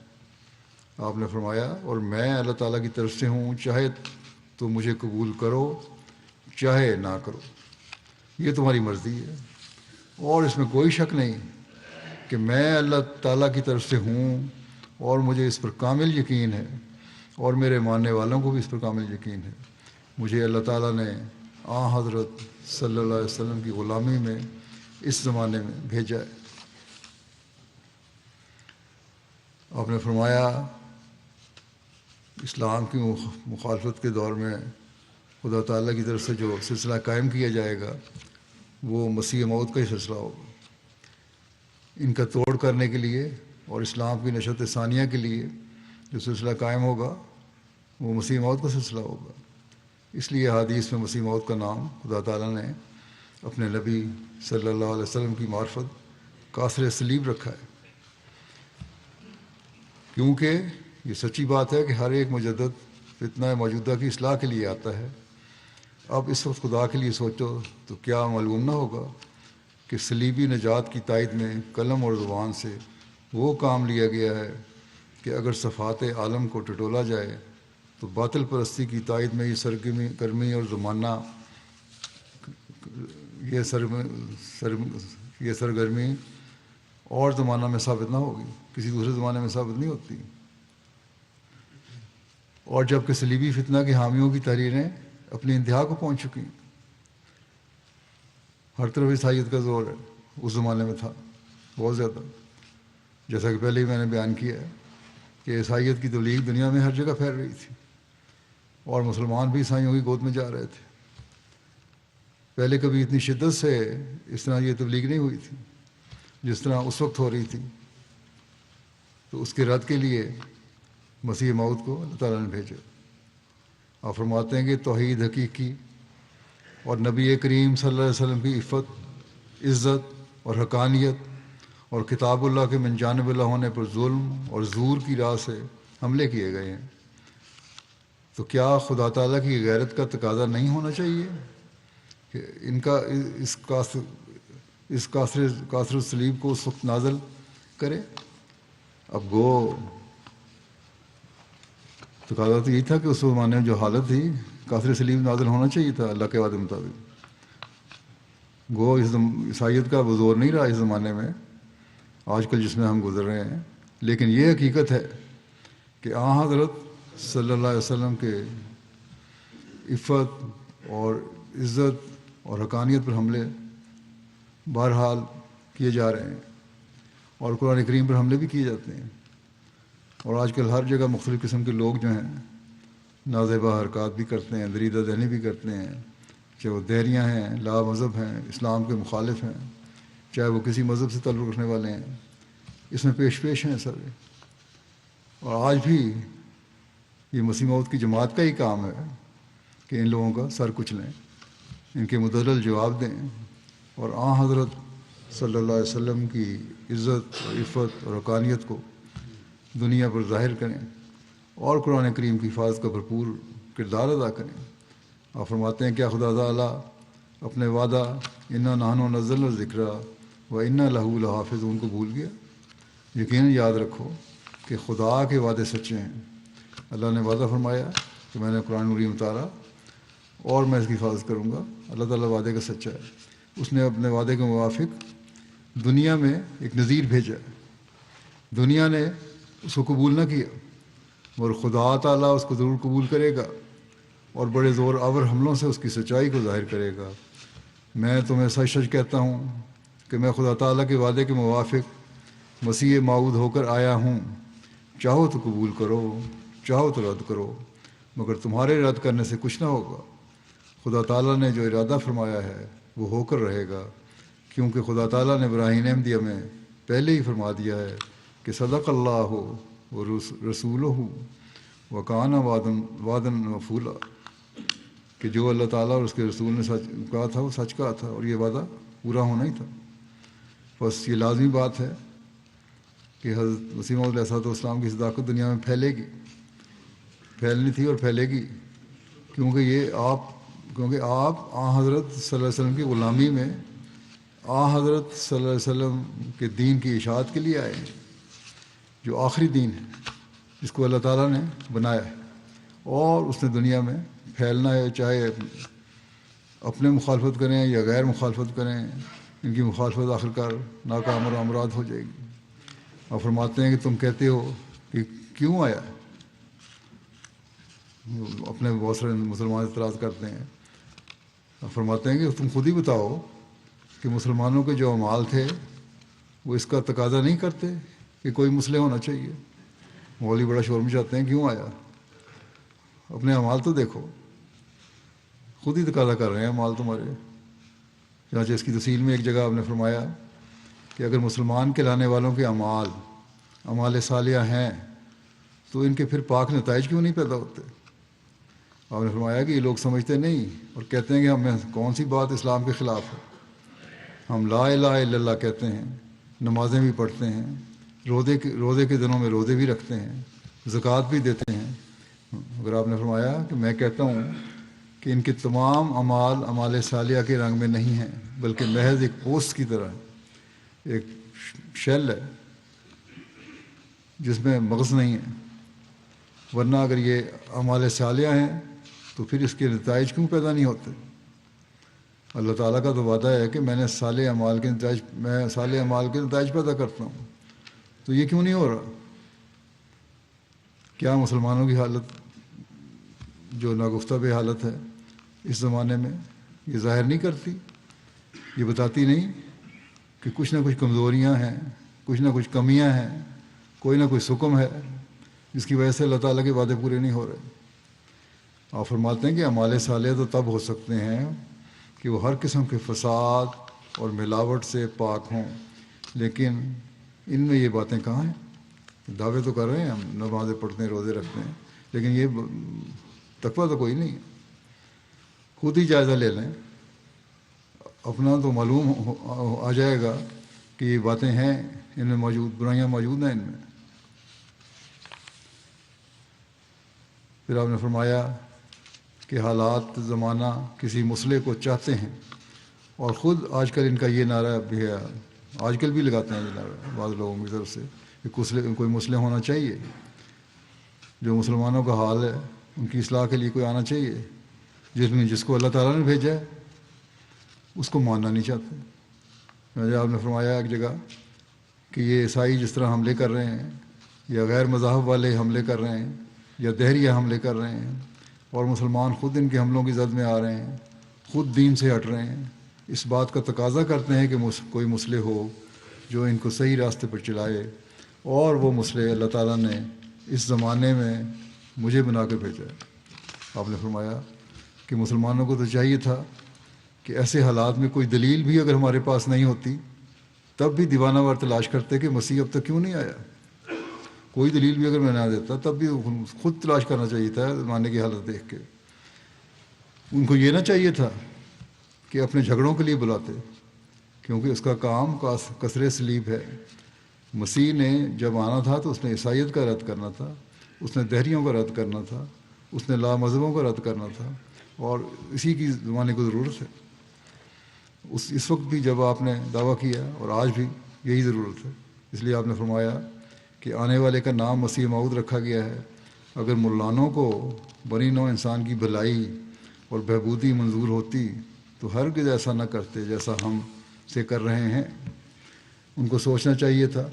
آپ نے فرمایا اور میں اللہ تعالیٰ کی طرف سے ہوں، چاہے تو مجھے قبول کرو چاہے نہ کرو، یہ تمہاری مرضی ہے۔ اور اس میں کوئی شک نہیں کہ میں اللہ تعالیٰ کی طرف سے ہوں، اور مجھے اس پر کامل یقین ہے، اور میرے ماننے والوں کو بھی اس پر کامل یقین ہے۔ مجھے اللہ تعالیٰ نے حضرت صلی اللہ علیہ وسلم کی غلامی میں اس زمانے میں بھیجا ہے۔ آپ نے فرمایا اسلام کی مخالفت کے دور میں خدا تعالیٰ کی طرف سے جو سلسلہ قائم کیا جائے گا وہ مسیح موعود کا ہی سلسلہ ہوگا۔ ان کا توڑ کرنے کے لیے اور اسلام کی نشت ثانیہ کے لیے جو سلسلہ قائم ہوگا وہ مسیح موعود کا سلسلہ ہوگا۔ اس لیے حدیث میں مسیح موعود کا نام خدا تعالیٰ نے اپنے نبی صلی اللہ علیہ وسلم کی معرفت قاصر صلیب رکھا ہے، کیونکہ یہ سچی بات ہے کہ ہر ایک مجدد فتنہ موجودہ کی اصلاح کے لیے آتا ہے۔ اب اس وقت خدا کے لیے سوچو تو کیا معلوم نہ ہوگا کہ صلیبی نجات کی تائید میں قلم اور زبان سے وہ کام لیا گیا ہے کہ اگر صفات عالم کو ٹٹولا جائے تو باطل پرستی کی تائید میں یہ سرگرمی اور زمانہ یہ سرگرمی اور زمانہ میں ثابت نہ ہوگی، کسی دوسرے زمانے میں ثابت نہیں ہوتی۔ اور جب کہ صلیبی فتنہ کے حامیوں کی تحریریں اپنی انتہا کو پہنچ چکی، ہر طرف عیسائیت کا زور ہے، اس زمانے میں تھا بہت زیادہ، جیسا کہ پہلے ہی میں نے بیان کیا ہے کہ عیسائیت کی تبلیغ دنیا میں ہر جگہ پھیل رہی تھی، اور مسلمان بھی عیسائیوں کی گود میں جا رہے تھے۔ پہلے کبھی اتنی شدت سے اس طرح یہ تبلیغ نہیں ہوئی تھی جس طرح اس وقت ہو رہی تھی۔ تو اس کے رد کے لیے مسیح موعود کو اللہ تعالیٰ نے بھیجا۔ آپ فرماتے ہیں کہ توحید حقیقی اور نبی کریم صلی اللہ علیہ وسلم کی عفت، عزت اور حقانیت اور کتاب اللہ کے من جانب اللہ ہونے پر ظلم اور زور کی راہ سے حملے کیے گئے ہیں۔ تو کیا خدا تعالیٰ کی غیرت کا تقاضا نہیں ہونا چاہیے کہ ان کا اس قاصر صلیب کو اس وقت نازل کرے؟ اب گو تقاضا تو یہی تھا کہ اس زمانے میں جو حالت تھی قاصر صلیب نازل ہونا چاہیے تھا اللہ کے وعدے مطابق۔ گو عیسائیت کا وہ زور نہیں رہا اس زمانے میں آج کل جس میں ہم گزر رہے ہیں، لیکن یہ حقیقت ہے کہ حضرت صلی اللہ علیہ وسلم کے عفت اور عزت اور حقانیت پر حملے بہرحال کیے جا رہے ہیں، اور قرآن کریم پر حملے بھی کیے جاتے ہیں۔ اور آج کل ہر جگہ مختلف قسم کے لوگ جو ہیں نازیبہ حرکات بھی کرتے ہیں، دریدہ دہنی بھی کرتے ہیں، چاہے وہ دہریاں ہیں، لا مذہب ہیں، اسلام کے مخالف ہیں، چاہے وہ کسی مذہب سے تعلق رکھنے والے ہیں، اس میں پیش ہیں سر۔ اور آج بھی یہ مسیح موعود کی جماعت کا ہی کام ہے کہ ان لوگوں کا سر کچلیں، ان کے مدلل جواب دیں، اور حضرت صلی اللہ علیہ وسلم کی عزت اور عفت اور حقانیت کو دنیا پر ظاہر کریں، اور قرآن کریم کی حفاظت کا بھرپور کردار ادا کریں۔ آپ فرماتے ہیں کیا خدا تعالیٰ اپنے وعدہ انا نحن نزلنا الذکر و انا لہ لحافظون کو بھول گیا؟ یقیناً یاد رکھو کہ خدا کے وعدے سچے ہیں۔ اللہ نے وعدہ فرمایا کہ میں نے قرآن کریم اتارا اور میں اس کی حفاظت کروں گا۔ اللہ تعالیٰ وعدے کا سچا ہے، اس نے اپنے وعدے کے موافق دنیا میں ایک نذیر بھیجا ہے۔ دنیا نے اس کو قبول نہ کیا، اور خدا تعالیٰ اس کو ضرور قبول کرے گا اور بڑے زور آور حملوں سے اس کی سچائی کو ظاہر کرے گا۔ میں تمہیں سچ سچ کہتا ہوں کہ میں خدا تعالیٰ کے وعدے کے موافق مسیح موعود ہو کر آیا ہوں، چاہو تو قبول کرو، چاہو تو رد کرو، مگر تمہارے رد کرنے سے کچھ نہ ہوگا۔ خدا تعالیٰ نے جو ارادہ فرمایا ہے وہ ہو کر رہے گا، کیونکہ خدا تعالیٰ نے براہین احمدیہ میں پہلے ہی فرما دیا ہے کہ صدق اللہ و رسولہ و کان وعدًا مفعولا، کہ جو اللہ تعالیٰ اور اس کے رسول نے سچ کہا تھا وہ سچ کہا تھا اور یہ وعدہ پورا ہونا ہی تھا۔ بس یہ لازمی بات ہے کہ حضرت مسیح موعود علیہ السلام کی صداقت دنیا میں پھیلے گی، پھیلنی تھی اور پھیلے گی، کیونکہ آپ حضرت صلی اللہ علیہ وسلم کی غلامی میں حضرت صلی اللہ علیہ وسلم کے دین کی اشاعت کے لیے آئے ہیں، جو آخری دین ہے جس کو اللہ تعالیٰ نے بنایا ہے اور اس نے دنیا میں پھیلنا ہے، چاہے اپنے مخالفت کریں یا غیر مخالفت کریں، ان کی مخالفت آخرکار ناکام اور امراد ہو جائے گی۔ اور فرماتے ہیں کہ تم کہتے ہو کہ کیوں آیا ہے، اپنے بہت سارے مسلمان اعتراض کرتے ہیں، اور فرماتے ہیں کہ تم خود ہی بتاؤ کہ مسلمانوں کے جو اعمال تھے وہ اس کا تقاضا نہیں کرتے کہ کوئی مسلح ہونا چاہیے۔ مولوی بڑا شور مچاتے ہیں کیوں آیا، اپنے اعمال تو دیکھو، خود ہی تقاضا کر رہے ہیں اعمال تمہارے۔ چنانچہ اس کی تفصیل میں ایک جگہ آپ نے فرمایا کہ اگر مسلمان کہلانے والوں کے اعمال صالحہ ہیں تو ان کے پھر پاک نتائج کیوں نہیں پیدا ہوتے؟ آپ نے فرمایا کہ یہ لوگ سمجھتے نہیں اور کہتے ہیں کہ ہمیں کون سی بات اسلام کے خلاف ہے، ہم لا الہ الا اللہ کہتے ہیں، نمازیں بھی پڑھتے ہیں، روزے کے دنوں میں روزے بھی رکھتے ہیں، زکوٰۃ بھی دیتے ہیں، مگر آپ نے فرمایا کہ میں کہتا ہوں کہ ان کے تمام اعمال صالحہ کے رنگ میں نہیں ہیں، بلکہ محض ایک پوسٹ کی طرح ایک شیل ہے جس میں مغز نہیں ہے، ورنہ اگر یہ اعمال صالحہ ہیں تو پھر اس کے نتائج کیوں پیدا نہیں ہوتے؟ اللہ تعالیٰ کا تو وعدہ ہے کہ میں صالح اعمال کے نتائج پیدا کرتا ہوں، تو یہ کیوں نہیں ہو رہا؟ کیا مسلمانوں کی حالت جو ناگفتہ بے حالت ہے اس زمانے میں یہ ظاہر نہیں کرتی، یہ بتاتی نہیں کہ کچھ نہ کچھ کمزوریاں ہیں، کچھ نہ کچھ کمیاں ہیں، کوئی نہ کوئی سکم ہے جس کی وجہ سے اللہ تعالیٰ کے وعدے پورے نہیں ہو رہے؟ آپ فرماتے ہیں کہ اعمال صالحہ تو تب ہو سکتے ہیں کہ وہ ہر قسم کے فساد اور ملاوٹ سے پاک ہوں، لیکن ان میں یہ باتیں کہاں ہیں؟ دعوے تو کر رہے ہیں ہم، نمازیں پڑھتے ہیں، روزے رکھتے ہیں، لیکن یہ تقویٰ تو کوئی نہیں ہے۔ خود ہی جائزہ لے لیں، اپنا تو معلوم آ جائے گا کہ یہ باتیں ہیں، ان میں موجود برائیاں موجود ہیں ان میں۔ پھر آپ نے فرمایا کہ حالات زمانہ کسی مسئلے کو چاہتے ہیں، اور خود آج کل ان کا یہ نعرہ بھی ہے، آج کل بھی لگاتے ہیں یہ نعرہ بعض لوگوں کی طرف سے کہ کوئی مسئلہ ہونا چاہیے، جو مسلمانوں کا حال ہے ان کی اصلاح کے لیے کوئی آنا چاہیے، جس کو اللہ تعالیٰ نے بھیجا ہے اس کو ماننا نہیں چاہتے۔ آپ نے فرمایا ایک جگہ کہ یہ عیسائی جس طرح حملے کر رہے ہیں، یا غیر مذاہب والے حملے کر رہے ہیں، یا دہریہ حملے کر رہے ہیں، اور مسلمان خود ان کے حملوں کی زد میں آ رہے ہیں، خود دین سے ہٹ رہے ہیں، اس بات کا تقاضا کرتے ہیں کہ کوئی مسلح ہو جو ان کو صحیح راستے پر چلائے، اور وہ مسلح اللہ تعالیٰ نے اس زمانے میں مجھے بنا کے بھیجا ہے۔ آپ نے فرمایا کہ مسلمانوں کو تو چاہیے تھا کہ ایسے حالات میں کوئی دلیل بھی اگر ہمارے پاس نہیں ہوتی تب بھی دیوانہ وار تلاش کرتے کہ مسیح اب تک کیوں نہیں آیا، کوئی دلیل بھی اگر میں نہ دیتا تب بھی خود تلاش کرنا چاہیے تھا زمانے کی حالت دیکھ کے۔ ان کو یہ نہ چاہیے تھا کہ اپنے جھگڑوں کے لیے بلاتے، کیونکہ اس کا کام کثر سلیب ہے۔ مسیح نے جب آنا تھا تو اس نے عیسائیت کا رد کرنا تھا، اس نے دہریوں کا رد کرنا تھا، اس نے لامذہبوں کا رد کرنا تھا، اور اسی کی زمانے کو ضرورت ہے۔ اس وقت بھی جب آپ نے دعویٰ کیا اور آج بھی یہی ضرورت ہے، اس لیے آپ نے فرمایا کہ آنے والے کا نام مسیح موعود رکھا گیا ہے۔ اگر ملانوں کو بنی نوع انسان کی بھلائی اور بہبودی منظور ہوتی تو ہرگز ایسا نہ کرتے جیسا ہم سے کر رہے ہیں۔ ان کو سوچنا چاہیے تھا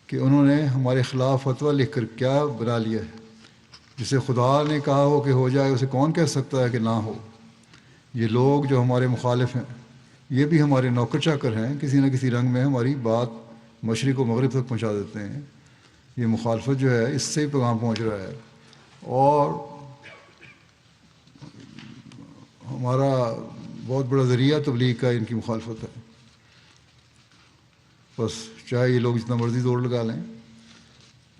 کہ انہوں نے ہمارے خلاف فتویٰ لکھ کر کیا بنا لیا ہے، جسے خدا نے کہا ہو کہ ہو جائے اسے کون کہہ سکتا ہے کہ نہ ہو۔ یہ لوگ جو ہمارے مخالف ہیں یہ بھی ہمارے نوکر چاکر ہیں، کسی نہ کسی رنگ میں ہماری بات مشرق و مغرب تک پہنچا دیتے ہیں۔ یہ مخالفت جو ہے اس سے ہی پیغام پہنچ رہا ہے، اور ہمارا بہت بڑا ذریعہ تبلیغ کا ان کی مخالفت ہے۔ بس چاہے یہ لوگ جتنا مرضی زور لگا لیں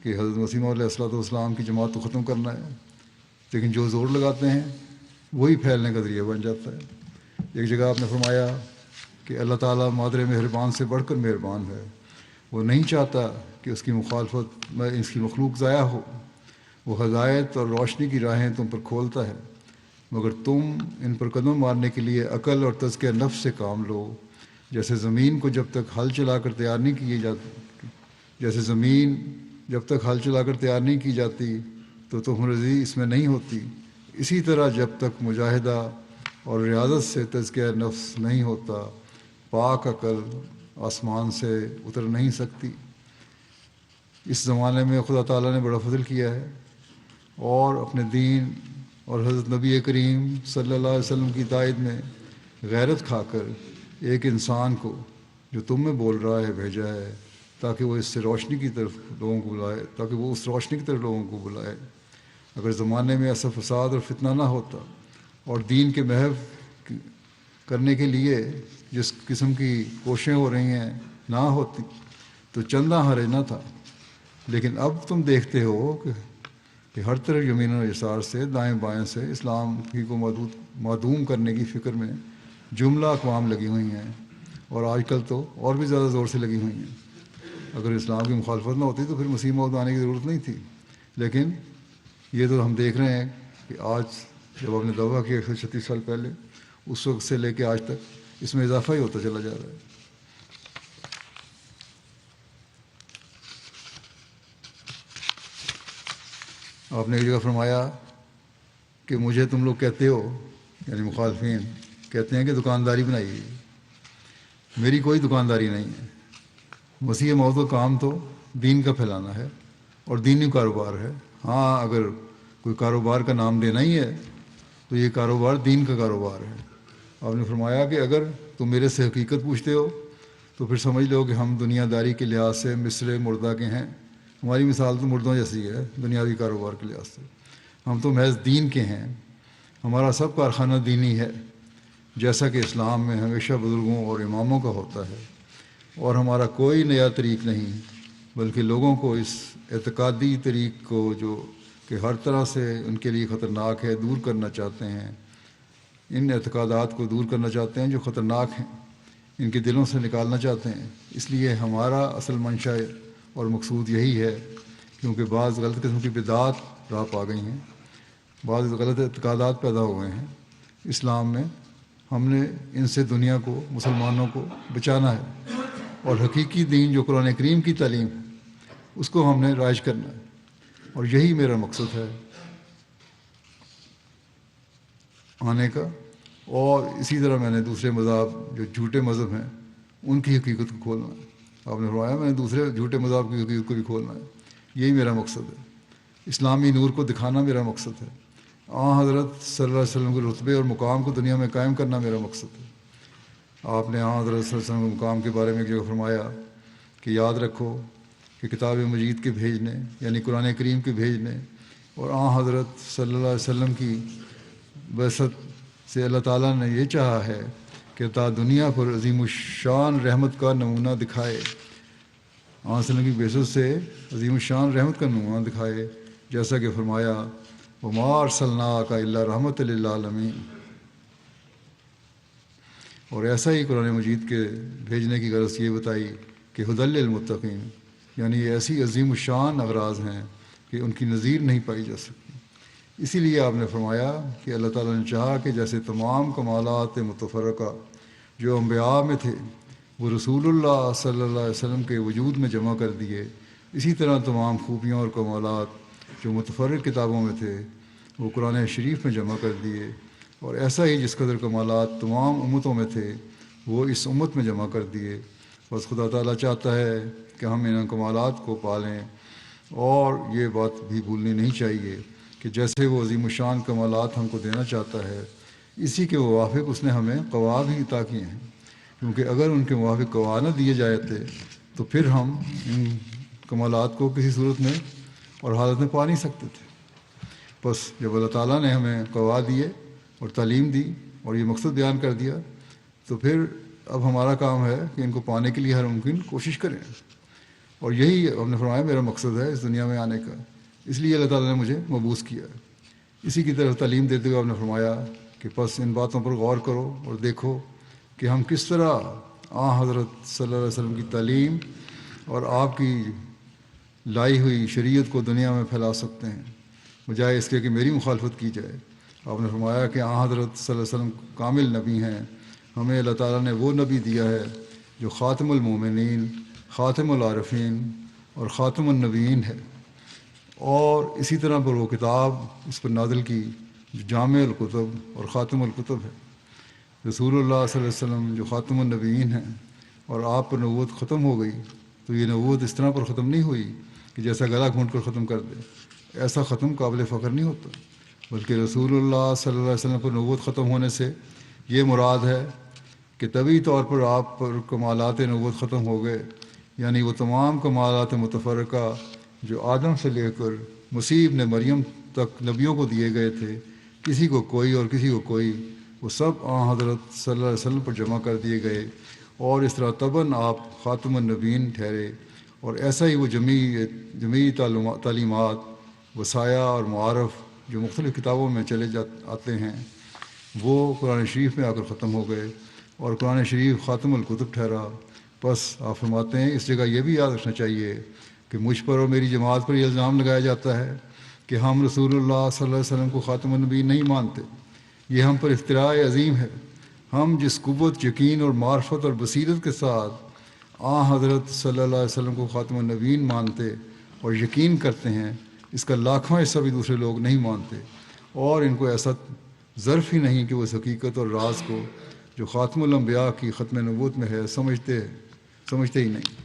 کہ حضرت مسیح موعود علیہ الصلوۃ والسلام کی جماعت کو ختم کرنا ہے، لیکن جو زور لگاتے ہیں وہی پھیلنے کا ذریعہ بن جاتا ہے۔ ایک جگہ آپ نے فرمایا کہ اللہ تعالیٰ مادر مہربان سے بڑھ کر مہربان ہے، وہ نہیں چاہتا کہ اس کی مخالفت میں اس کی مخلوق ضائع ہو، وہ ہدایت اور روشنی کی راہیں تم پر کھولتا ہے، مگر تم ان پر قدم مارنے کے لیے عقل اور تزکیہ نفس سے کام لو۔ جیسے زمین کو جب تک ہل چلا کر تیار نہیں کی جاتی تو تم رضی اس میں نہیں ہوتی، اسی طرح جب تک مجاہدہ اور ریاضت سے تزکیہ نفس نہیں ہوتا، پاک عقل آسمان سے اتر نہیں سکتی۔ اس زمانے میں خدا تعالیٰ نے بڑا فضل کیا ہے، اور اپنے دین اور حضرت نبی کریم صلی اللہ علیہ وسلم کی تائید میں غیرت کھا کر ایک انسان کو جو تم میں بول رہا ہے بھیجا ہے، تاکہ وہ اس روشنی کی طرف لوگوں کو بلائے۔ اگر زمانے میں ایسا فساد اور فتنہ نہ ہوتا اور دین کے محو کرنے کے لیے جس قسم کی کوششیں ہو رہی ہیں نہ ہوتی تو چندہ حرج نہ تھا، لیکن اب تم دیکھتے ہو کہ ہر طرف یمین و یسار سے دائیں بائیں سے اسلام ہی کو معدوم کرنے کی فکر میں جملہ اقوام لگی ہوئی ہیں، اور آج کل تو اور بھی زیادہ زور سے لگی ہوئی ہیں۔ اگر اسلام کی مخالفت نہ ہوتی تو پھر مسیح موعود آنے کی ضرورت نہیں تھی، لیکن یہ تو ہم دیکھ رہے ہیں کہ آج جب ہم نے دعویٰ کیا 136 سال پہلے، اس وقت سے لے کے آج تک اس میں اضافہ ہی ہوتا چلا جا رہا ہے۔ آپ نے ایک جگہ فرمایا کہ مجھے تم لوگ کہتے ہو، یعنی مخالفین کہتے ہیں کہ دکانداری بنائی، میری کوئی دکانداری نہیں ہے۔ مسیح موعود کا کام تو دین کا پھیلانا ہے اور دینی کاروبار ہے۔ ہاں، اگر کوئی کاروبار کا نام دینا ہی ہے تو یہ کاروبار دین کا کاروبار ہے۔ آپ نے فرمایا کہ اگر تم میرے سے حقیقت پوچھتے ہو تو پھر سمجھ لو کہ ہم دنیا داری کے لحاظ سے مصر مردہ کے ہیں، ہماری مثال تو مردوں جیسی ہے دنیاوی کاروبار کے لحاظ سے۔ ہم تو محض دین کے ہیں، ہمارا سب کارخانہ دینی ہے، جیسا کہ اسلام میں ہمیشہ بزرگوں اور اماموں کا ہوتا ہے، اور ہمارا کوئی نیا طریق نہیں، بلکہ لوگوں کو اس اعتقادی طریق کو جو کہ ہر طرح سے ان کے لیے خطرناک ہے دور کرنا چاہتے ہیں، ان اعتقادات کو دور کرنا چاہتے ہیں جو خطرناک ہیں، ان کے دلوں سے نکالنا چاہتے ہیں۔ اس لیے ہمارا اصل منشا اور مقصود یہی ہے، کیونکہ بعض غلط قسم کی بدعات راہ پا گئی ہیں، بعض غلط اعتقادات پیدا ہوئے ہیں اسلام میں۔ ہم نے ان سے دنیا کو، مسلمانوں کو بچانا ہے، اور حقیقی دین جو قرآن کریم کی تعلیم ہے اس کو ہم نے رائج کرنا ہے، اور یہی میرا مقصد ہے آنے کا۔ اور اسی طرح میں نے دوسرے مذہب جو جھوٹے مذہب ہیں ان کی حقیقت کو کھولنا ہے۔ آپ نے فرمایا میں نے دوسرے جھوٹے مذہب کی حقیقت کو بھی کھولنا ہے، یہی میرا مقصد ہے۔ اسلامی نور کو دکھانا میرا مقصد ہے، حضرت صلی اللہ علیہ وسلم کے رتبے اور مقام کو دنیا میں قائم کرنا میرا مقصد ہے۔ آپ نے حضرت صلی اللہ علیہ وسلم کے مقام کے بارے میں ایک جگہ فرمایا کہ یاد رکھو کہ کتاب مجید کے بھیجنے یعنی قرآن کریم کے بھیجنے اور حضرت صلی اللہ علیہ وسلم کی بعثت سے اللہ تعالیٰ نے یہ چاہا ہے کہ تا دنیا پر عظیم الشان رحمت کا نمونہ دکھائے، وسلم کی بعثت سے عظیم الشان رحمت کا نمونہ دکھائے، جیسا کہ فرمایا وما ارسلناک الا رحمۃ للعالمین۔ اور ایسا ہی قرآن مجید کے بھیجنے کی غرض یہ بتائی کہ ہدی للمتقین، یعنی یہ ایسی عظیم الشان اغراض ہیں کہ ان کی نظیر نہیں پائی جا سکتی۔ اسی لیے آپ نے فرمایا کہ اللہ تعالیٰ نے چاہا کہ جیسے تمام کمالات متفرقہ جو انبیاء میں تھے وہ رسول اللہ صلی اللہ علیہ وسلم کے وجود میں جمع کر دیے، اسی طرح تمام خوبیاں اور کمالات جو متفرق کتابوں میں تھے وہ قرآن شریف میں جمع کر دیے، اور ایسا ہی جس قدر کمالات تمام امتوں میں تھے وہ اس امت میں جمع کر دیے۔ بس خدا تعالیٰ چاہتا ہے کہ ہم ان کمالات کو پالیں، اور یہ بات بھی بھولنی نہیں چاہیے کہ جیسے وہ عظیم الشان کمالات ہم کو دینا چاہتا ہے، اسی کے موافق اس نے ہمیں قواعد ہی عطا کیے ہیں۔ کیونکہ اگر ان کے موافق گواہ نہ دیے جاتے تو پھر ہم ان کمالات کو کسی صورت میں اور حالت میں پا نہیں سکتے تھے۔ بس جب اللہ تعالیٰ نے ہمیں گواہ دیے اور تعلیم دی اور یہ مقصد بیان کر دیا تو پھر اب ہمارا کام ہے کہ ان کو پانے کے لیے ہر ممکن کوشش کریں، اور یہی ہم نے فرمایا میرا مقصد ہے اس دنیا میں آنے کا، اس لیے اللہ تعالیٰ نے مجھے مبعوث کیا ہے۔ اسی کی طرف تعلیم دیتے ہوئے آپ نے فرمایا کہ بس ان باتوں پر غور کرو اور دیکھو کہ ہم کس طرح حضرت صلی اللہ علیہ وسلم کی تعلیم اور آپ کی لائی ہوئی شریعت کو دنیا میں پھیلا سکتے ہیں بجائے اس کے کہ میری مخالفت کی جائے۔ آپ نے فرمایا کہ حضرت صلی اللہ علیہ وسلم کامل نبی ہیں، ہمیں اللہ تعالیٰ نے وہ نبی دیا ہے جو خاتم المومنین، خاتم العارفین اور خاتم النبیین ہے، اور اسی طرح پر وہ کتاب اس پر نازل کی جو جامع الکتب اور خاتم الکتب ہے۔ رسول اللہ صلی اللہ علیہ وسلم جو خاتم النبیین ہیں اور آپ پر نبوت ختم ہو گئی تو یہ نبوت اس طرح پر ختم نہیں ہوئی کہ جیسا گلا گھونٹ کر ختم کر دے، ایسا ختم قابل فخر نہیں ہوتا، بلکہ رسول اللہ صلی اللہ علیہ وسلم پر نبوت ختم ہونے سے یہ مراد ہے کہ طبعی طور پر آپ پر کمالات نبوت ختم ہو گئے، یعنی وہ تمام کمالات متفرقہ جو آدم سے لے کر مسیح ابن مریم تک نبیوں کو دیے گئے تھے، کسی کو کوئی اور کسی کو کوئی، وہ سب حضرت صلی اللہ علیہ وسلم پر جمع کر دیے گئے، اور اس طرح طبعاً آپ خاتم النبیین ٹھہرے، اور ایسا ہی وہ جمیع تعلیمات، وصایا اور معارف جو مختلف کتابوں میں چلے آتے ہیں وہ قرآن شریف میں آ کر ختم ہو گئے، اور قرآن شریف خاتم الکتب ٹھہرا۔ بس آپ فرماتے ہیں اس جگہ یہ بھی یاد رکھنا چاہیے کہ مجھ پر اور میری جماعت پر یہ الزام لگایا جاتا ہے کہ ہم رسول اللہ صلی اللہ علیہ وسلم کو خاتم النبی نہیں مانتے، یہ ہم پر افتراء عظیم ہے۔ ہم جس قوت، یقین اور معرفت اور بصیرت کے ساتھ حضرت صلی اللہ علیہ وسلم کو خاتم النبیین مانتے اور یقین کرتے ہیں، اس کا لاکھواں حصہ بھی دوسرے لوگ نہیں مانتے، اور ان کو ایسا ظرف ہی نہیں کہ وہ اس حقیقت اور راز کو جو خاتم الانبیاء کی ختم نبوت میں ہے سمجھتے ہی نہیں۔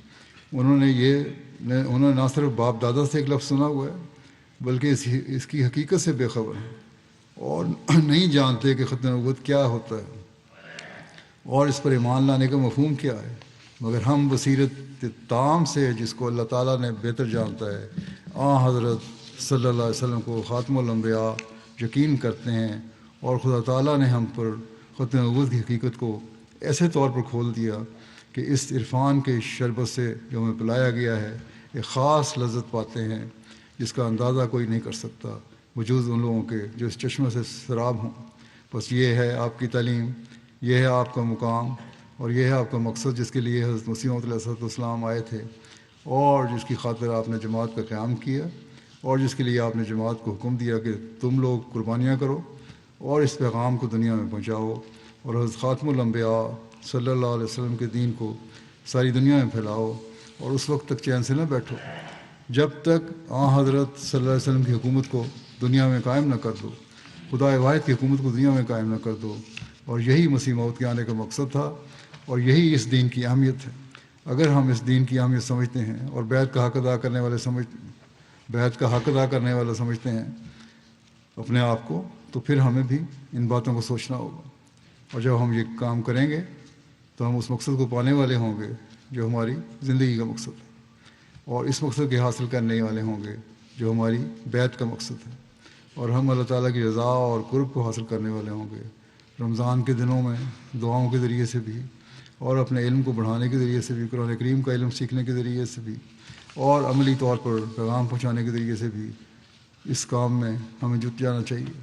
انہوں نے نہ صرف باپ دادا سے ایک لفظ سنا ہوا ہے بلکہ اس کی حقیقت سے بے خبر ہیں، اور نہیں جانتے کہ ختم نبوت کیا ہوتا ہے اور اس پر ایمان لانے کا مفہوم کیا ہے، مگر ہم بصیرت تام سے جس کو اللہ تعالیٰ نے بہتر جانتا ہے حضرت صلی اللہ علیہ وسلم کو خاتم الانبیاء یقین کرتے ہیں، اور خدا تعالیٰ نے ہم پر ختم نبوت کی حقیقت کو ایسے طور پر کھول دیا کہ اس عرفان کے شربت سے جو ہمیں پلایا گیا ہے ایک خاص لذت پاتے ہیں جس کا اندازہ کوئی نہیں کر سکتا وجود ان لوگوں کے جو اس چشمے سے سراب ہوں۔ بس یہ ہے آپ کی تعلیم، یہ ہے آپ کا مقام، اور یہ ہے آپ کا مقصد جس کے لیے حضرت مسیح علیہ السلام آئے تھے، اور جس کی خاطر آپ نے جماعت کا قیام کیا، اور جس کے لیے آپ نے جماعت کو حکم دیا کہ تم لوگ قربانیاں کرو اور اس پیغام کو دنیا میں پہنچاؤ، اور حضرت خاتم الانبیاء صلی اللہ علیہ وسلم کے دین کو ساری دنیا میں پھیلاؤ، اور اس وقت تک چین سے نہ بیٹھو جب تک حضرت صلی اللہ علیہ وسلم کی حکومت کو دنیا میں قائم نہ کر دو، خدا واحد کی حکومت کو دنیا میں قائم نہ کر دو۔ اور یہی مسیح موعود کے آنے کا مقصد تھا، اور یہی اس دین کی اہمیت ہے۔ اگر ہم اس دین کی اہمیت سمجھتے ہیں اور بیعت کا حق ادا کرنے والا سمجھتے ہیں اپنے آپ کو، تو پھر ہمیں بھی ان باتوں کو سوچنا ہوگا، اور جب ہم یہ کام کریں گے تو ہم اس مقصد کو پانے والے ہوں گے جو ہماری زندگی کا مقصد ہے، اور اس مقصد کے حاصل کرنے والے ہوں گے جو ہماری بیعت کا مقصد ہے، اور ہم اللہ تعالیٰ کی رضا اور قرب کو حاصل کرنے والے ہوں گے رمضان کے دنوں میں دعاؤں کے ذریعے سے بھی، اور اپنے علم کو بڑھانے کے ذریعے سے بھی، قرآن کریم کا علم سیکھنے کے ذریعے سے بھی، اور عملی طور پر پیغام پہنچانے کے ذریعے سے بھی اس کام میں ہمیں جٹ جانا چاہیے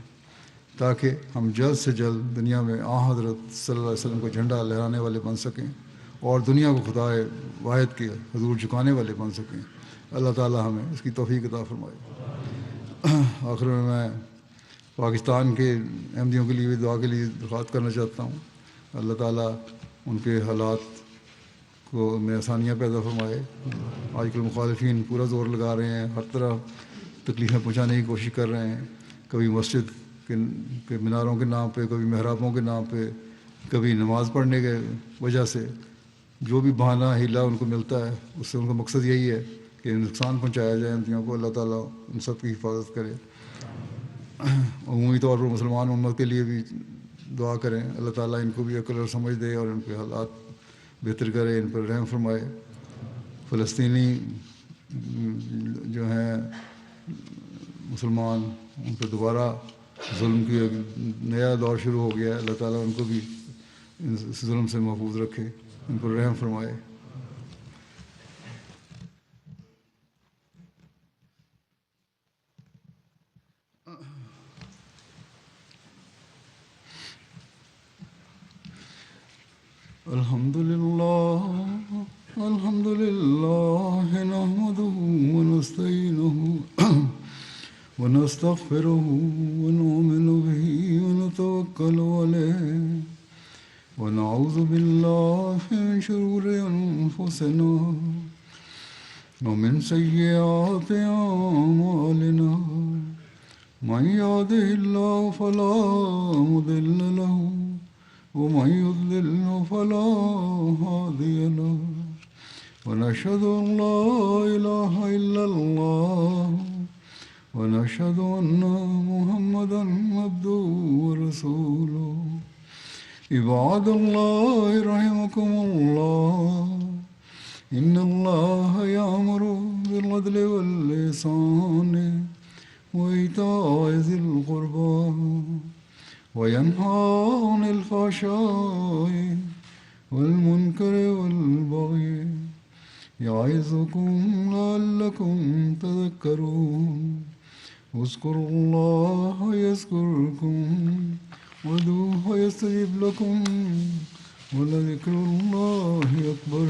تاکہ ہم جلد سے جلد دنیا میں حضرت صلی اللہ علیہ وسلم کو جھنڈا لہرانے والے بن سکیں اور دنیا کو خدا واحد کے حضور جھکانے والے بن سکیں۔ اللہ تعالیٰ ہمیں اس کی توفیق عطا فرمائے۔ آخر میں پاکستان کے احمدیوں کے لیے بھی دعا کے لیے درخواست کرنا چاہتا ہوں، اللہ تعالیٰ ان کے حالات کو میں آسانیاں پیدا فرمائے۔ آج کل مخالفین پورا زور لگا رہے ہیں، ہر طرح تکلیفیں پہنچانے کی کوشش کر رہے ہیں، کبھی مسجد کے میناروں کے نام پہ، کبھی محرابوں کے نام پہ، کبھی نماز پڑھنے کے وجہ سے جو بھی بہانہ ہیلا ان کو ملتا ہے اس سے ان کا مقصد یہی ہے کہ نقصان پہنچایا جائے احمدیوں کو۔ اللہ تعالیٰ ان سب کی حفاظت کرے۔ عمومی طور پر مسلمان امت کے لیے بھی دعا کریں، اللہ تعالیٰ ان کو بھی عقل اور سمجھ دے اور ان کے حالات بہتر کرے، ان پر رحم فرمائے. فلسطینی جو ہیں مسلمان، ان پر دوبارہ ظلم کی ایک نیا دور شروع ہو گیا ہے. اللہ تعالیٰ ان کو بھی اس ظلم سے محفوظ رکھے، ان پر رحم فرمائے. الحمد لله نحمده ونستعينه ونستغفره ونؤمن به ونتوكل عليه ونعوذ بالله من شرور أنفسنا ومن سيئات أعمالنا. من يهده الله فلا مضل له ومن يضلل فلا هادي له. ونشهد أن لا إله إلا الله ونشهد أن محمدا عبده ورسوله. عباد الله رحمكم الله، إن الله يأمر بالعدل والإحسان وإيتاء ذي القربى وينهى عن الفحشاء والمنكر والبغي يعظكم لعلكم تذكرون. اذكروا الله يذكركم وادعوه يستجب لكم ولذكر الله أكبر.